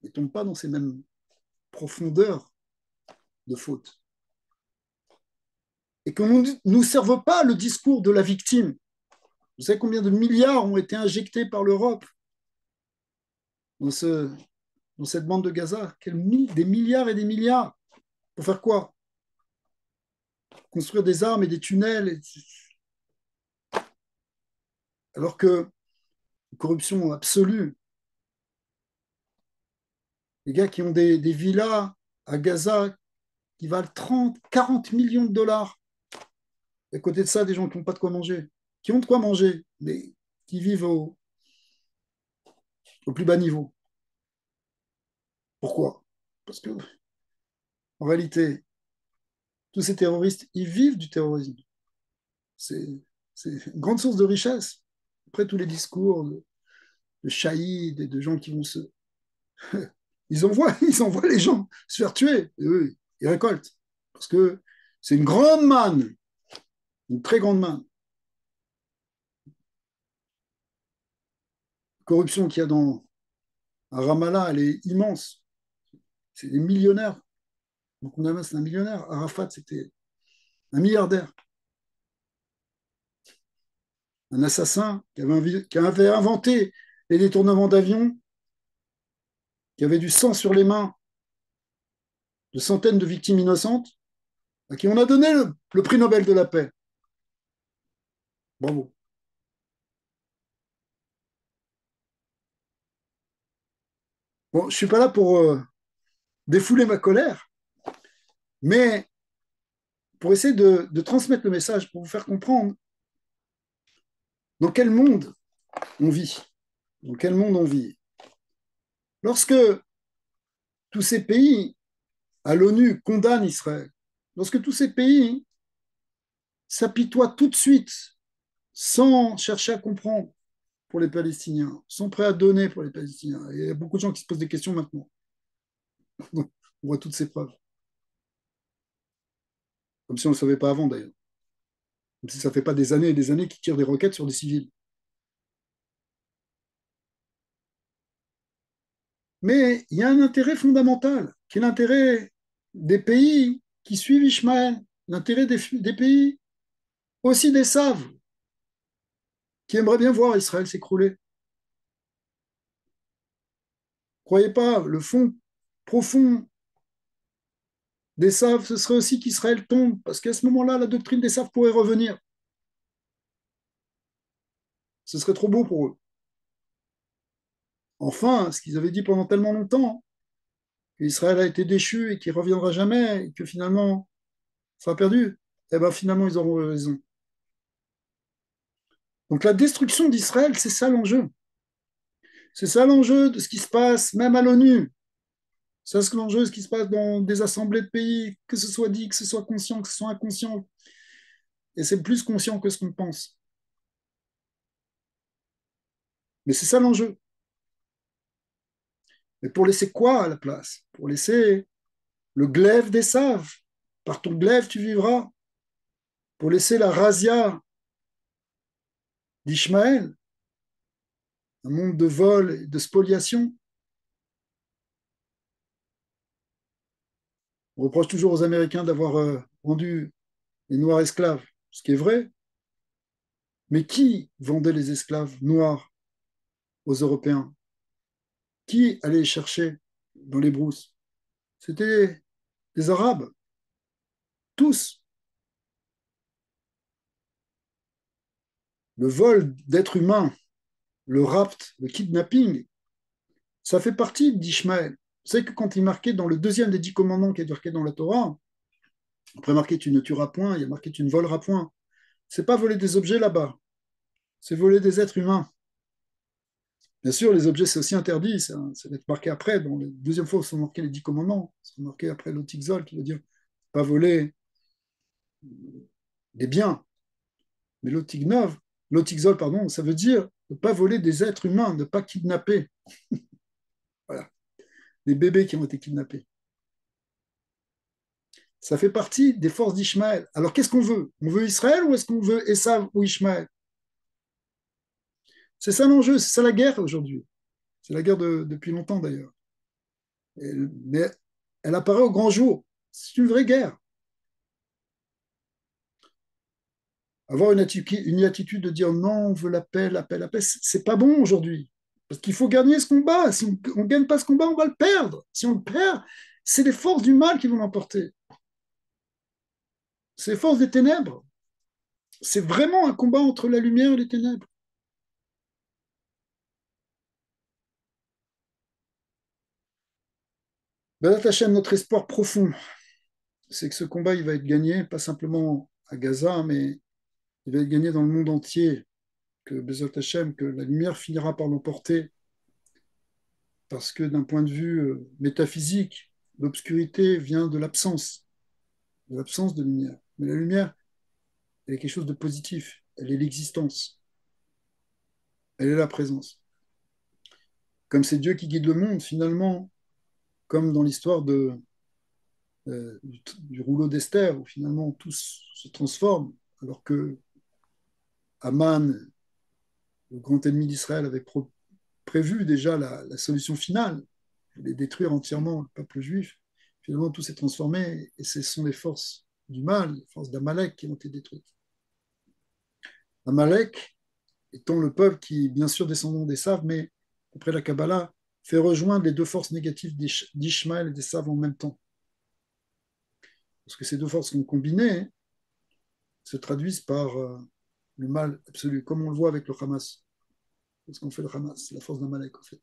ils ne tombent pas dans ces mêmes profondeurs de faute. Et qu'on ne nous serve pas le discours de la victime. Vous savez combien de milliards ont été injectés par l'Europe dans, dans cette bande de Gaza? Des milliards et des milliards. Pour faire quoi? Construire des armes et des tunnels. Alors que corruption absolue. Les gars qui ont des villas à Gaza qui valent 30, 40 millions de dollars. Et à côté de ça, des gens qui n'ont pas de quoi manger. Qui ont de quoi manger, mais qui vivent au plus bas niveau. Pourquoi? Parce que, en réalité, tous ces terroristes, ils vivent du terrorisme. C'est une grande source de richesse. Après tous les discours de Chaïd et de gens qui vont se. Ils envoient les gens se faire tuer. Et eux, ils récoltent. Parce que c'est une grande manne, une très grande manne. La corruption qu'il y a à Ramallah, elle est immense. C'est des millionnaires. Donc, c'est un millionnaire. Arafat, c'était un milliardaire. Un assassin qui avait inventé les détournements d'avions, qui avait du sang sur les mains de centaines de victimes innocentes, à qui on a donné le prix Nobel de la paix. Bravo. Bon, je ne suis pas là pour défouler ma colère, mais pour essayer de transmettre le message, pour vous faire comprendre dans quel monde on vit. Dans quel monde on vit. Lorsque tous ces pays à l'ONU condamnent Israël, lorsque tous ces pays s'apitoient tout de suite, sans chercher à comprendre pour les Palestiniens, sont prêts à donner pour les Palestiniens. Et il y a beaucoup de gens qui se posent des questions maintenant. On voit toutes ces preuves. Comme si on ne le savait pas avant d'ailleurs. Comme si ça ne fait pas des années et des années qu'ils tirent des roquettes sur des civils. Mais il y a un intérêt fondamental qui est l'intérêt des pays qui suivent Ishmaël, l'intérêt des pays, aussi des Saves, qui aimeraient bien voir Israël s'écrouler. Croyez pas, le fond profond des Saves, ce serait aussi qu'Israël tombe, parce qu'à ce moment-là, la doctrine des Saves pourrait revenir. Ce serait trop beau pour eux. Enfin, ce qu'ils avaient dit pendant tellement longtemps, qu'Israël a été déchu et qu'il ne reviendra jamais, et que finalement, ça a perdu, eh bien finalement, ils auront raison. Donc la destruction d'Israël, c'est ça l'enjeu. C'est ça l'enjeu de ce qui se passe même à l'ONU. C'est ça l'enjeu de ce qui se passe dans des assemblées de pays, que ce soit dit, que ce soit conscient, que ce soit inconscient. Et c'est plus conscient que ce qu'on pense. Mais c'est ça l'enjeu. Mais pour laisser quoi à la place? Pour laisser le glaive des saves. Par ton glaive, tu vivras. Pour laisser la razzia d'Ishmaël, un monde de vol et de spoliation. On reproche toujours aux Américains d'avoir rendu les Noirs esclaves, ce qui est vrai. Mais qui vendait les esclaves noirs aux Européens? Qui allait les chercher dans les brousses? C'était les Arabes, tous. Le vol d'êtres humains, le rapt, le kidnapping, ça fait partie d'Ishmaël. Vous savez que quand il marquait dans le deuxième des 10 commandements qui est marqué dans la Torah, après marqué tu ne tueras point, il y a marqué tu ne voleras point. C'est pas voler des objets là-bas, c'est voler des êtres humains. Bien sûr, les objets, c'est aussi interdit, ça va être marqué après. Dans la deuxième fois où sont marqués les 10 commandements, c'est marqué après l'Otixol qui veut dire pas voler des biens. Mais l'Otixol, pardon, ça veut dire ne pas voler des êtres humains, ne pas kidnapper. Voilà, des bébés qui ont été kidnappés. Ça fait partie des forces d'Ishmaël. Alors qu'est-ce qu'on veut? On veut Israël ou est-ce qu'on veut Esav ou Ishmaël? C'est ça l'enjeu, c'est ça la guerre aujourd'hui. C'est la guerre depuis longtemps d'ailleurs. Mais elle apparaît au grand jour. C'est une vraie guerre. Avoir une attitude de dire non, on veut la paix, la paix, la paix, c'est pas bon aujourd'hui. Parce qu'il faut gagner ce combat. Si on ne gagne pas ce combat, on va le perdre. Si on le perd, c'est les forces du mal qui vont l'emporter. C'est les forces des ténèbres. C'est vraiment un combat entre la lumière et les ténèbres. Bezat Hashem, notre espoir profond, c'est que ce combat, il va être gagné, pas simplement à Gaza, mais il va être gagné dans le monde entier. Que Bezat Hashem, que la lumière finira par l'emporter, parce que d'un point de vue métaphysique, l'obscurité vient de l'absence de lumière. Mais la lumière, elle est quelque chose de positif, elle est l'existence, elle est la présence. Comme c'est Dieu qui guide le monde, finalement, comme dans l'histoire du rouleau d'Esther, où finalement tout se transforme, alors que Aman, le grand ennemi d'Israël, avait prévu déjà la solution finale, il voulait détruire entièrement le peuple juif. Finalement, tout s'est transformé et ce sont les forces du mal, les forces d'Amalek qui ont été détruites. Amalek étant le peuple qui, bien sûr, descendant des Saves, mais après la Kabbalah, fait rejoindre les deux forces négatives d'Ishmaël et des Saves en même temps. Parce que ces deux forces sont combinées, se traduisent par le mal absolu, comme on le voit avec le Hamas. C'est ce qu'on fait le Hamas, c'est la force d'Amalek, en fait.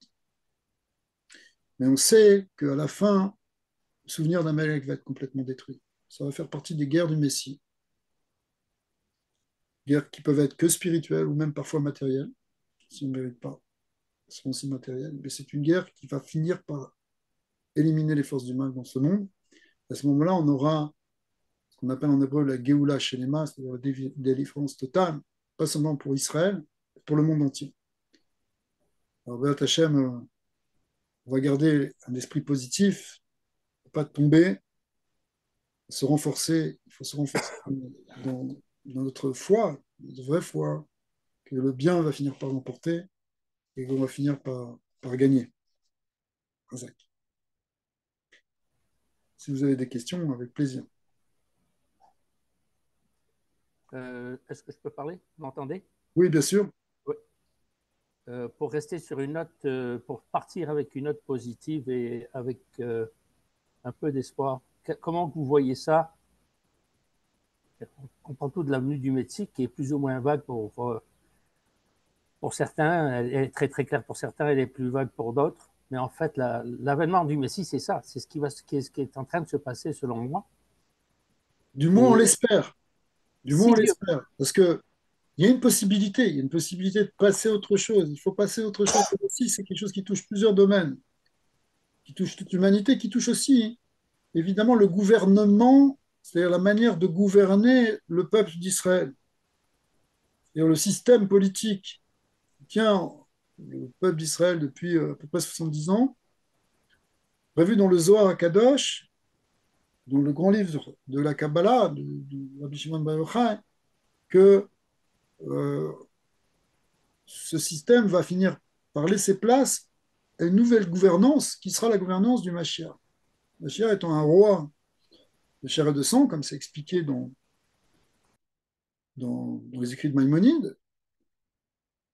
Mais on sait qu'à la fin, le souvenir d'Amalek va être complètement détruit. Ça va faire partie des guerres du Messie. Guerres qui peuvent être que spirituelles ou même parfois matérielles, si on ne mérite pas, elles seront aussi matérielles. Mais c'est une guerre qui va finir par éliminer les forces du mal dans ce monde. À ce moment-là, on aura ce qu'on appelle en hébreu la Géoula Shelema, c'est-à-dire la délivrance totale, pas seulement pour Israël, mais pour le monde entier. Alors, Béat Hachem, on va garder un esprit positif, pas tomber, se renforcer, il faut se renforcer dans notre foi, notre vraie foi, que le bien va finir par l'emporter et qu'on va finir par gagner. Exact. Si vous avez des questions, avec plaisir. Est-ce que je peux parler? Vous m'entendez? Oui, bien sûr. Oui. Pour rester sur une note, pour partir avec une note positive et avec un peu d'espoir, comment vous voyez ça? On comprend tout de l'avenue du Mexique qui est plus ou moins vague pour certains, elle est très très claire pour certains, elle est plus vague pour d'autres. Mais en fait, l'avènement du Messie, c'est ça, c'est ce qui est en train de se passer selon moi. Du moins, on Et l'espère. Du moins, si on Dieu, l'espère. Parce que il y a une possibilité. Il y a une possibilité de passer à autre chose. Il faut passer à autre chose aussi. C'est quelque chose qui touche plusieurs domaines, qui touche toute l'humanité, qui touche aussi, évidemment, le gouvernement, c'est-à-dire la manière de gouverner le peuple d'Israël. C'est-à-dire le système politique qui tient le peuple d'Israël depuis à peu près 70 ans, prévu dans le Zohar HaKadosh, dans le grand livre de la Kabbalah, du Rabbi Shimon Bar Yochai, que euh, ce système va finir par laisser place à une nouvelle gouvernance qui sera la gouvernance du Mashiach. Mashiach étant un roi de chair et de sang, comme c'est expliqué dans les écrits de Maïmonide,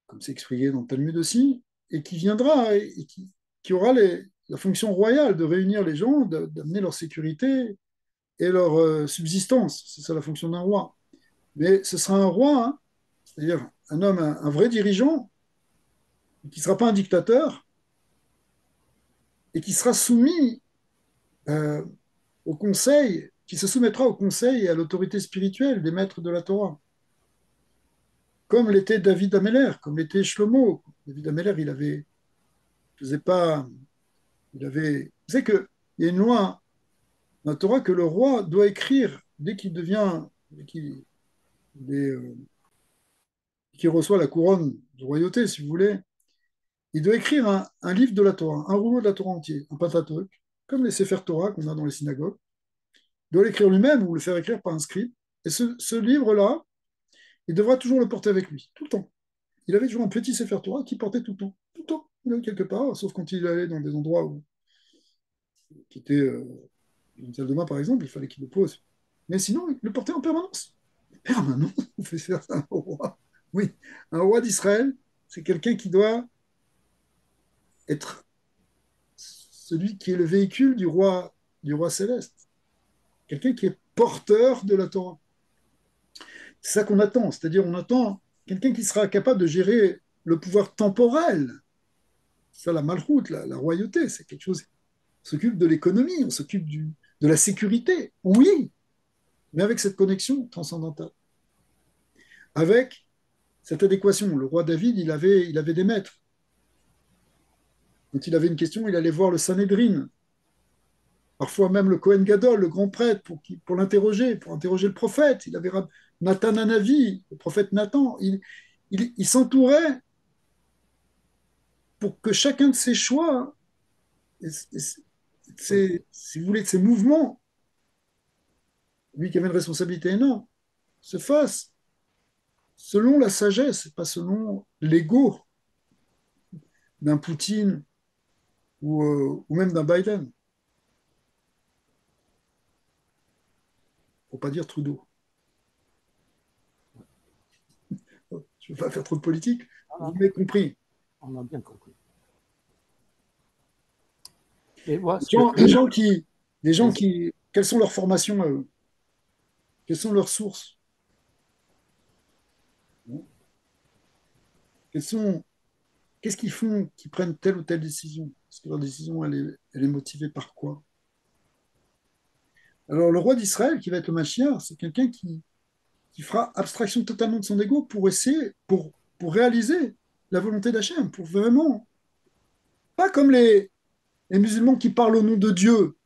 comme c'est expliqué dans le Talmud aussi, et qui viendra et qui aura la fonction royale de réunir les gens, d'amener leur sécurité et leur subsistance. C'est ça la fonction d'un roi. Mais ce sera un roi, hein, c'est-à-dire un homme, un vrai dirigeant, qui ne sera pas un dictateur et qui sera soumis euh, au conseil, qui se soumettra au conseil et à l'autorité spirituelle des maîtres de la Torah, comme l'était David Ameller, comme l'était Shlomo. David Ameller, il avait, faisait pas, il avait, vous savez qu'il y a une loi dans la Torah que le roi doit écrire dès qu'il devient, dès qu'il qu'il reçoit la couronne de royauté, si vous voulez, il doit écrire un livre de la Torah, un rouleau de la Torah entier, un Pentateuch, comme les Sefer Torah qu'on a dans les synagogues. Il doit l'écrire lui-même ou le faire écrire par un scribe. Et ce livre-là, il devra toujours le porter avec lui, tout le temps. Il avait toujours un petit Sefer Torah qu'il portait tout le temps. Tout le temps. Il avait quelque part, sauf quand il allait dans des endroits qui étaient une salle de bain, par exemple, il fallait qu'il le pose. Mais sinon, il le portait en permanence. Permanence, on fait faire ça à un roi. Oui, un roi d'Israël, c'est quelqu'un qui doit être celui qui est le véhicule du roi céleste. Quelqu'un qui est porteur de la Torah. C'est ça qu'on attend, c'est-à-dire on attend quelqu'un qui sera capable de gérer le pouvoir temporel. Ça, la malchoute, la royauté, c'est quelque chose. On s'occupe de l'économie, on s'occupe de la sécurité, oui, mais avec cette connexion transcendantale, avec cette adéquation. Le roi David, il avait des maîtres. Quand il avait une question, il allait voir le Sanhédrin, parfois même le Kohen Gadol, le grand prêtre, pour l'interroger, pour interroger le prophète. Il avait Nathan Hanavi, le prophète Nathan. Il s'entourait pour que chacun de ses choix, si vous voulez, de ses mouvements, lui qui avait une responsabilité énorme, se fasse selon la sagesse, pas selon l'ego d'un Poutine ou même d'un Biden. Pour pas dire Trudeau. Je ne veux pas faire trop de politique, vous m'avez compris. on a bien compris. Et moi, ce que, Les gens qui, quelles sont leurs formations à eux? Quelles sont leurs sources? Qu'est-ce qu'ils font qu'ils prennent telle ou telle décision? Est-ce que leur décision, elle est motivée par quoi? Alors, le roi d'Israël, qui va être le Mashiach, c'est quelqu'un qui fera abstraction totalement de son ego pour essayer, pour réaliser la volonté d'Hachem, pour vraiment, pas comme les musulmans qui parlent au nom de Dieu.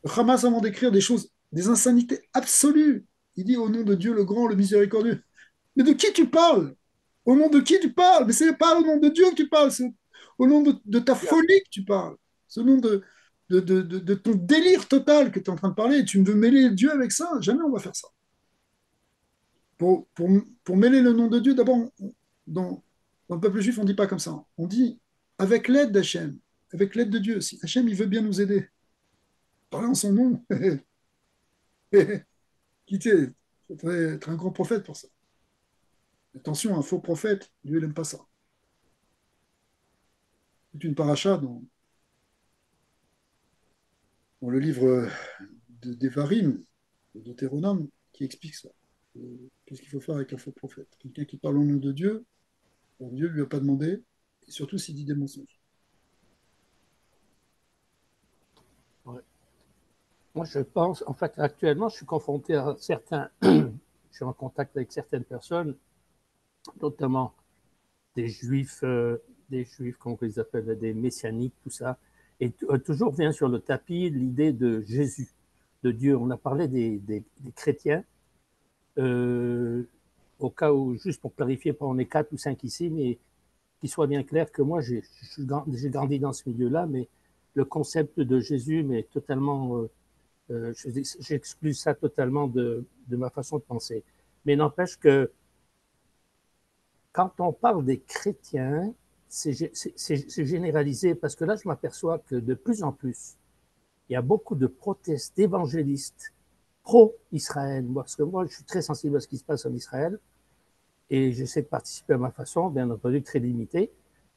Le Hamas, avant d'écrire des choses, des insanités absolues, il dit au nom de Dieu le grand, le miséricordieux. Mais de qui tu parles? Au nom de qui tu parles? Mais c'est pas au nom de Dieu que tu parles, c'est au nom de ta folie que tu parles. C'est au nom de ton délire total que tu es en train de parler. Et tu me veux mêler Dieu avec ça? Jamais on va faire ça. Pour, pour, pour mêler le nom de Dieu, d'abord, dans, dans le peuple juif, on ne dit pas comme ça. On dit avec l'aide d'Hachem, avec l'aide de Dieu. Si Hachem, il veut bien nous aider. parler en son nom. Quitter. Il faudrait être un grand prophète pour ça. Attention, un faux prophète, Dieu n'aime pas ça. C'est une paracha dans le livre d'Évarim, de Deutéronome, qui explique ça. Qu'est-ce qu'il faut faire avec un faux prophète? Quelqu'un qui parle au nom de Dieu, alors Dieu ne lui a pas demandé, et surtout s'il dit des mensonges. Ouais. Moi, je pense, en fait, actuellement, je suis confronté à certains, je suis en contact avec certaines personnes, notamment des juifs, comment ils appellent, des messianiques, tout ça, et toujours vient sur le tapis l'idée de Jésus, de Dieu. On a parlé des chrétiens, euh, au cas où, juste pour clarifier, pas on est 4 ou 5 ici, mais qu'il soit bien clair que moi, j'ai grandi dans ce milieu-là, mais le concept de Jésus m'est totalement, j'exclus ça totalement de ma façon de penser. Mais n'empêche que quand on parle des chrétiens, c'est généralisé parce que là, je m'aperçois que de plus en plus, il y a beaucoup de protestes d'évangélistes pro-Israël. Parce que moi, je suis très sensible à ce qui se passe en Israël et j'essaie de participer à ma façon, bien entendu très limitée.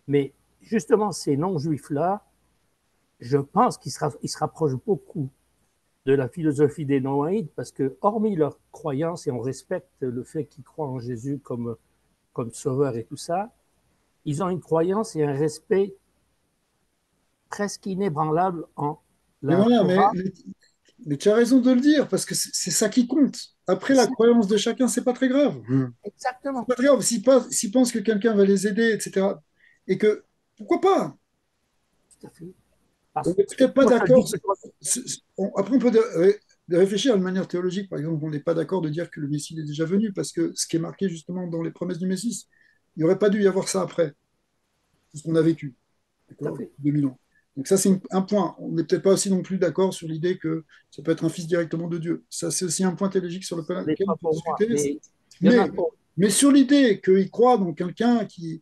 Mais justement, ces non-juifs-là, je pense qu'ils se rapprochent beaucoup de la philosophie des Noaïdes parce que, hormis leur croyance, et on respecte le fait qu'ils croient en Jésus comme sauveur et tout ça, ils ont une croyance et un respect presque inébranlable en Mais la voilà, Torah. mais tu as raison de le dire, parce que c'est ça qui compte. Après, la croyance de chacun, c'est pas très grave. C'est Exactement. pas très grave. S'ils pensent que quelqu'un va les aider, etc., et que, pourquoi pas? Tout à fait. On Parce n'est que peut-être pas moi, je te dis d'accord. que Après, on peut de réfléchir de manière théologique. Par exemple, on n'est pas d'accord de dire que le Messie est déjà venu, parce que ce qui est marqué justement dans les promesses du Messie, il n'y aurait pas dû y avoir ça après. C'est ce qu'on a vécu, tout à d'accord, fait. 2000 ans. Donc ça, c'est un point. On n'est peut-être pas aussi non plus d'accord sur l'idée que ça peut être un fils directement de Dieu. Ça, c'est aussi un point théologique sur Ça n'est lequel on pas peut pour moi, discuter. mais il y en a Mais, pour. mais sur l'idée qu'il croit dans quelqu'un qui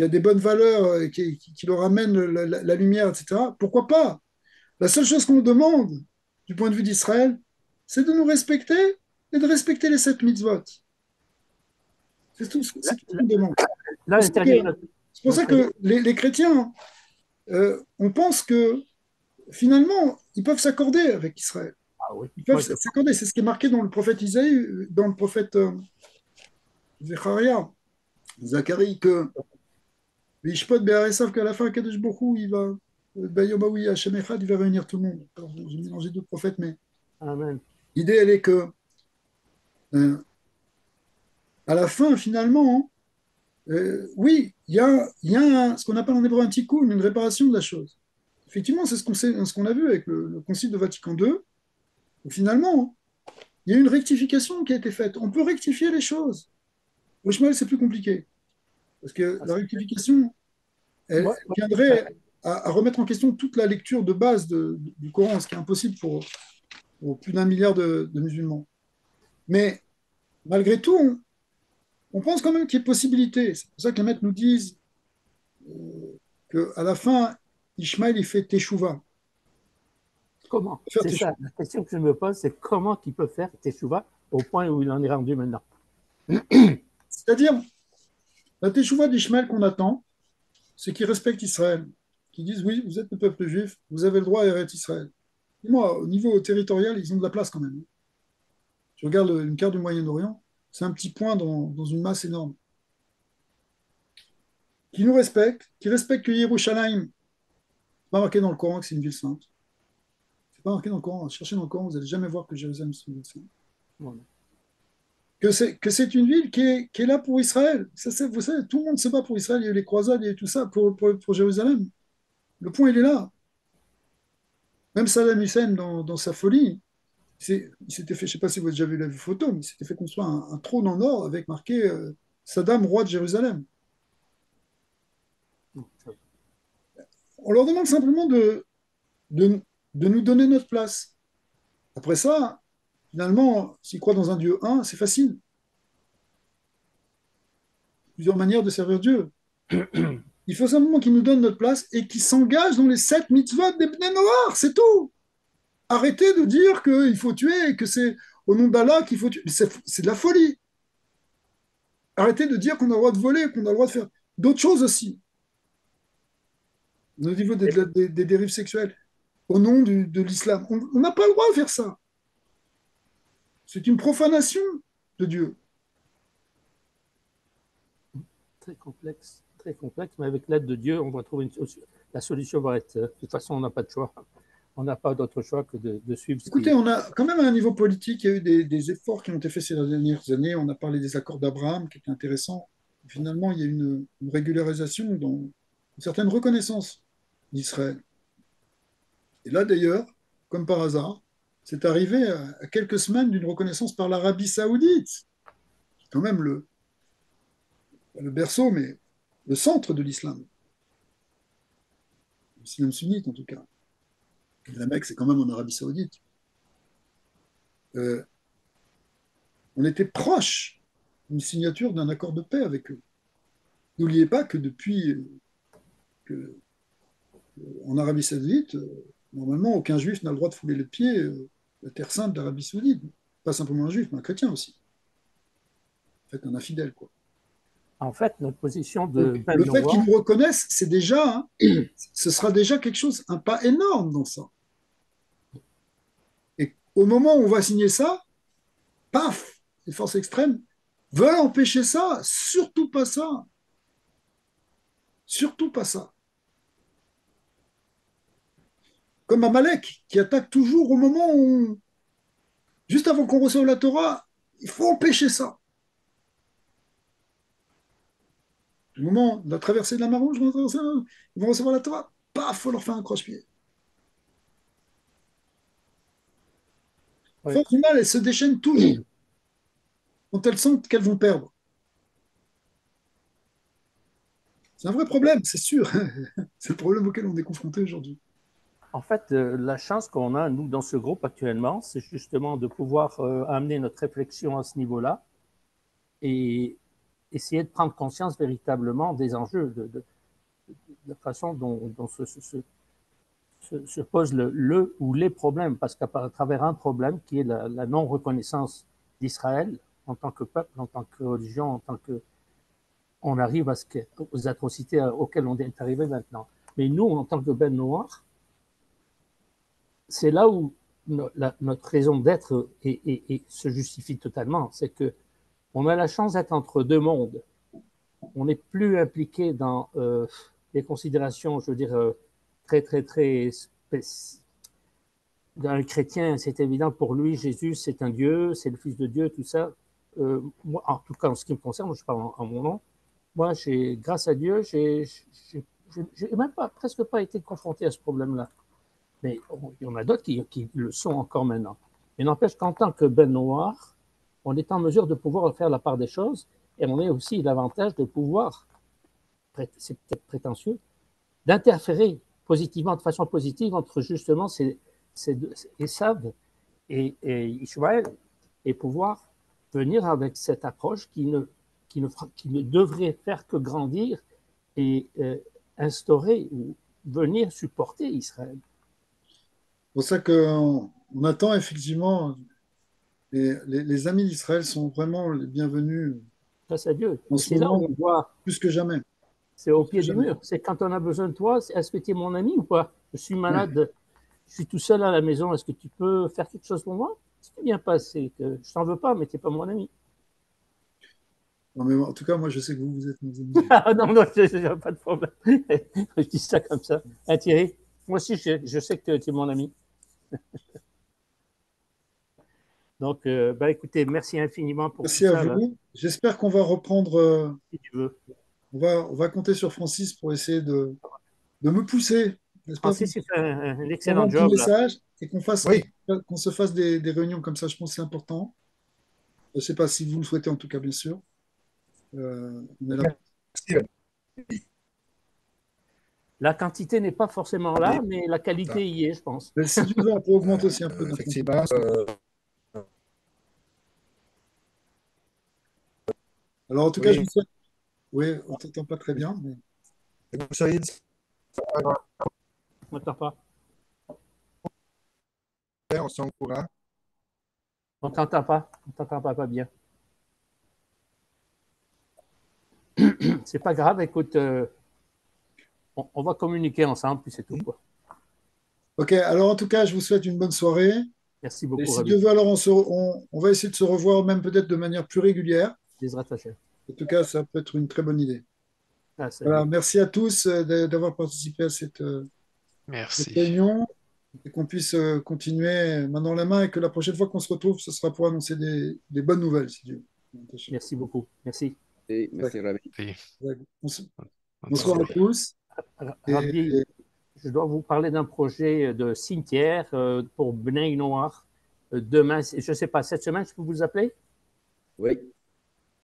a des bonnes valeurs, qui leur amène la lumière, etc., pourquoi pas? La seule chose qu'on demande, du point de vue d'Israël, c'est de nous respecter et de respecter les 7 mitzvot. Là, C'est tout ce qu'on demande. là j'interviens une autre. C'est pour ça que les chrétiens, on pense que finalement, ils peuvent s'accorder avec Israël. Ah oui, Ils peuvent moi je crois. s'accorder. C'est ce qui est marqué dans le prophète Isaïe, dans le prophète Zecharia, Zacharie, que Vishpot Be'aresav, qu'à la fin, Kadosh Baruch Hu, il va, Bayomawi Hashem Echad, il va réunir tout le monde. Alors, j'ai mélangé deux prophètes, mais Amen. l'idée, elle est que, euh, à la fin, finalement, oui, il y a ce qu'on appelle en hébreu un tikkun, une réparation de la chose. Effectivement, c'est ce qu'on a vu avec le Concile de Vatican II, où finalement, il y a une rectification qui a été faite. On peut rectifier les choses. Au Shmuel, c'est plus compliqué, parce que Ah, la rectification, elle moi, viendrait à remettre en question toute la lecture de base du Coran, ce qui est impossible pour plus d'un milliard de musulmans. Mais malgré tout, on pense quand même qu'il y a possibilité. C'est pour ça que les maîtres nous disent qu'à la fin, Ishmaël, il fait teshuva. comment? Faire C'est ça. teshuva. La question que je me pose, c'est comment il peut faire Teshuvah au point où il en est rendu maintenant. C'est-à-dire, la teshuva d'Ishmaël qu'on attend, c'est qu'il respecte Israël, qui disent oui, vous êtes le peuple juif, vous avez le droit à hériter Israël. Et moi, au niveau territorial, ils ont de la place quand même. Je regarde une carte du Moyen-Orient, c'est un petit point dans une masse énorme. Qui nous respecte, qui respecte que Yerushalayim, c'est pas marqué dans le Coran que c'est une ville sainte. C'est pas marqué dans le Coran. Cherchez dans le Coran, vous n'allez jamais voir que Jérusalem c'est une ville sainte. Voilà. Que c'est une ville qui est là pour Israël. Vous savez, tout le monde se bat pour Israël. Il y a eu les croisades, il y a eu tout ça pour Jérusalem. Le point, il est là. Même Saddam Hussein, dans sa folie, il s'était fait, je ne sais pas si vous avez déjà vu la photo, mais il s'était fait construire un trône en or avec marqué Saddam, roi de Jérusalem. On leur demande simplement de, de nous donner notre place. Après ça, finalement, s'ils croient dans un Dieu un, c'est facile. Plusieurs manières de servir Dieu. Il faut simplement qu'ils nous donnent notre place et qu'ils s'engagent dans les 7 mitzvot des Bnei Noach, c'est tout. Arrêtez de dire qu'il faut tuer et que c'est au nom d'Allah qu'il faut tuer. C'est de la folie. Arrêtez de dire qu'on a le droit de voler, qu'on a le droit de faire d'autres choses aussi, au niveau des dérives sexuelles, au nom de l'islam. On n'a pas le droit de faire ça. C'est une profanation de Dieu. très complexe, mais avec l'aide de Dieu, on va trouver une solution. La solution va être, de toute façon, on n'a pas de choix. On n'a pas d'autre choix que de suivre ce qui Écoutez, est. on a quand même à un niveau politique, il y a eu des efforts qui ont été faits ces dernières années. On a parlé des accords d'Abraham, qui étaient intéressants. Finalement, il y a eu une régularisation, une certaine reconnaissance d'Israël. Et là, d'ailleurs, comme par hasard, c'est arrivé à quelques semaines d'une reconnaissance par l'Arabie saoudite, qui est quand même le berceau, mais le centre de l'islam sunnite en tout cas. Et la Mecque, c'est quand même en Arabie saoudite. Euh, on était proche d'une signature d'un accord de paix avec eux. N'oubliez pas que depuis que, en Arabie Saoudite, normalement, aucun juif n'a le droit de fouler le pied la terre sainte d'Arabie Saoudite. Pas simplement un juif, mais un chrétien aussi. En fait, un infidèle, quoi. En fait, notre position de Donc, Ben le fait qu'ils Noir, nous reconnaissent, c'est déjà, hein, ce sera déjà quelque chose, un pas énorme dans ça. Et au moment où on va signer ça, paf, les forces extrêmes veulent empêcher ça, surtout pas ça, surtout pas ça. Comme Amalek, qui attaque toujours au moment où, juste avant qu'on reçoive la Torah, il faut empêcher ça. Au moment de la traversée de la mer Rouge, ils vont recevoir la Torah, paf, il faut leur faire un croche-pied. ouais. Force du mal, elles se déchaînent toujours quand elles sentent qu'elles vont perdre. C'est un vrai problème, c'est sûr. C'est le problème auquel on est confronté aujourd'hui. En fait, la chance qu'on a, nous, dans ce groupe actuellement, c'est justement de pouvoir amener notre réflexion à ce niveau-là et essayer de prendre conscience véritablement des enjeux, de la façon dont se posent ou les problèmes, parce qu'à travers un problème qui est la non-reconnaissance d'Israël en tant que peuple, en tant que religion, en tant que on arrive aux atrocités auxquelles on est arrivé maintenant. Mais nous, en tant que Ben Noir, c'est là où notre raison d'être se justifie totalement. C'est que on a la chance d'être entre deux mondes. On n'est plus impliqué dans des considérations, je veux dire, très, très, très d'un chrétien, c'est évident pour lui, Jésus, c'est un Dieu, c'est le Fils de Dieu, tout ça. Moi, en tout cas, en ce qui me concerne, je parle en mon nom, moi, grâce à Dieu, j'ai même pas, presque pas été confronté à ce problème-là. Mais il y en a d'autres qui le sont encore maintenant. Mais n'empêche qu'en tant que Ben Noir, on est en mesure de pouvoir faire la part des choses et on a aussi l'avantage de pouvoir, c'est peut-être prétentieux, d'interférer positivement, de façon positive entre justement Esav et Ishmaël et pouvoir venir avec cette approche qui ne devrait faire que grandir et instaurer ou venir supporter Israël. C'est pour ça qu'on attend effectivement, les amis d'Israël sont vraiment les bienvenus Grâce à Dieu. en Et ce c'est là moment, où on voit, plus que jamais. c'est au Plus que pied du jamais. mur. C'est quand on a besoin de toi, est-ce que tu es mon ami ou pas? Je suis Ouais. malade, je suis tout seul à la maison, est-ce que tu peux faire quelque chose pour moi? C'est bien passé, je t'en veux pas, mais tu n'es pas mon ami. Non, mais en tout cas, moi, je sais que vous êtes mes amis. Ah non, non, je n'ai pas de problème. Je dis ça comme ça. Hein, Thierry, moi aussi, je sais que tu es mon ami. Donc, ben, écoutez, merci infiniment pour tout Merci à ça, là, vous. J'espère qu'on va reprendre. si tu veux. On va compter sur Francis pour essayer de me pousser. J'espère Francis, il fait un qu'on envoie excellent un petit job, là. message et Oui, qu'on se fasse des réunions comme ça. Je pense que c'est important. Je ne sais pas si vous le souhaitez, en tout cas, bien sûr. On est là. merci. La quantité n'est pas forcément Et, là, mais la qualité y est, je pense. Mais si Dieu veut, on peut augmenter aussi un peu notre nombre. effectivement, Alors, en tout cas, je oui, vous souhaite. Oui, on ne t'entend pas très bien, mais vous seriez On ne pas. on se tient au courant. On t'entend pas. On t'entend pas bien. C'est pas grave, écoute, on va communiquer ensemble, puis c'est tout, quoi. Ok, alors en tout cas, je vous souhaite une bonne soirée. Merci Et beaucoup, si Rabbi. Dieu veut, alors on va essayer de se revoir, même peut-être de manière plus régulière. Bezrat Hashem. En tout cas, ça peut être une très bonne idée. Ah, salut. Voilà, merci à tous d'avoir participé à cette Merci. réunion et qu'on puisse continuer main dans la main et que la prochaine fois qu'on se retrouve, ce sera pour annoncer des bonnes nouvelles, si Dieu veut. Merci beaucoup. Merci. Et merci, Rabbi. Et bonne Bonsoir à soirée. tous. Et, Rabbi, je dois vous parler d'un projet de cimetière pour Bnei Noir demain. Je ne sais pas, cette semaine, je peux vous appeler? Oui.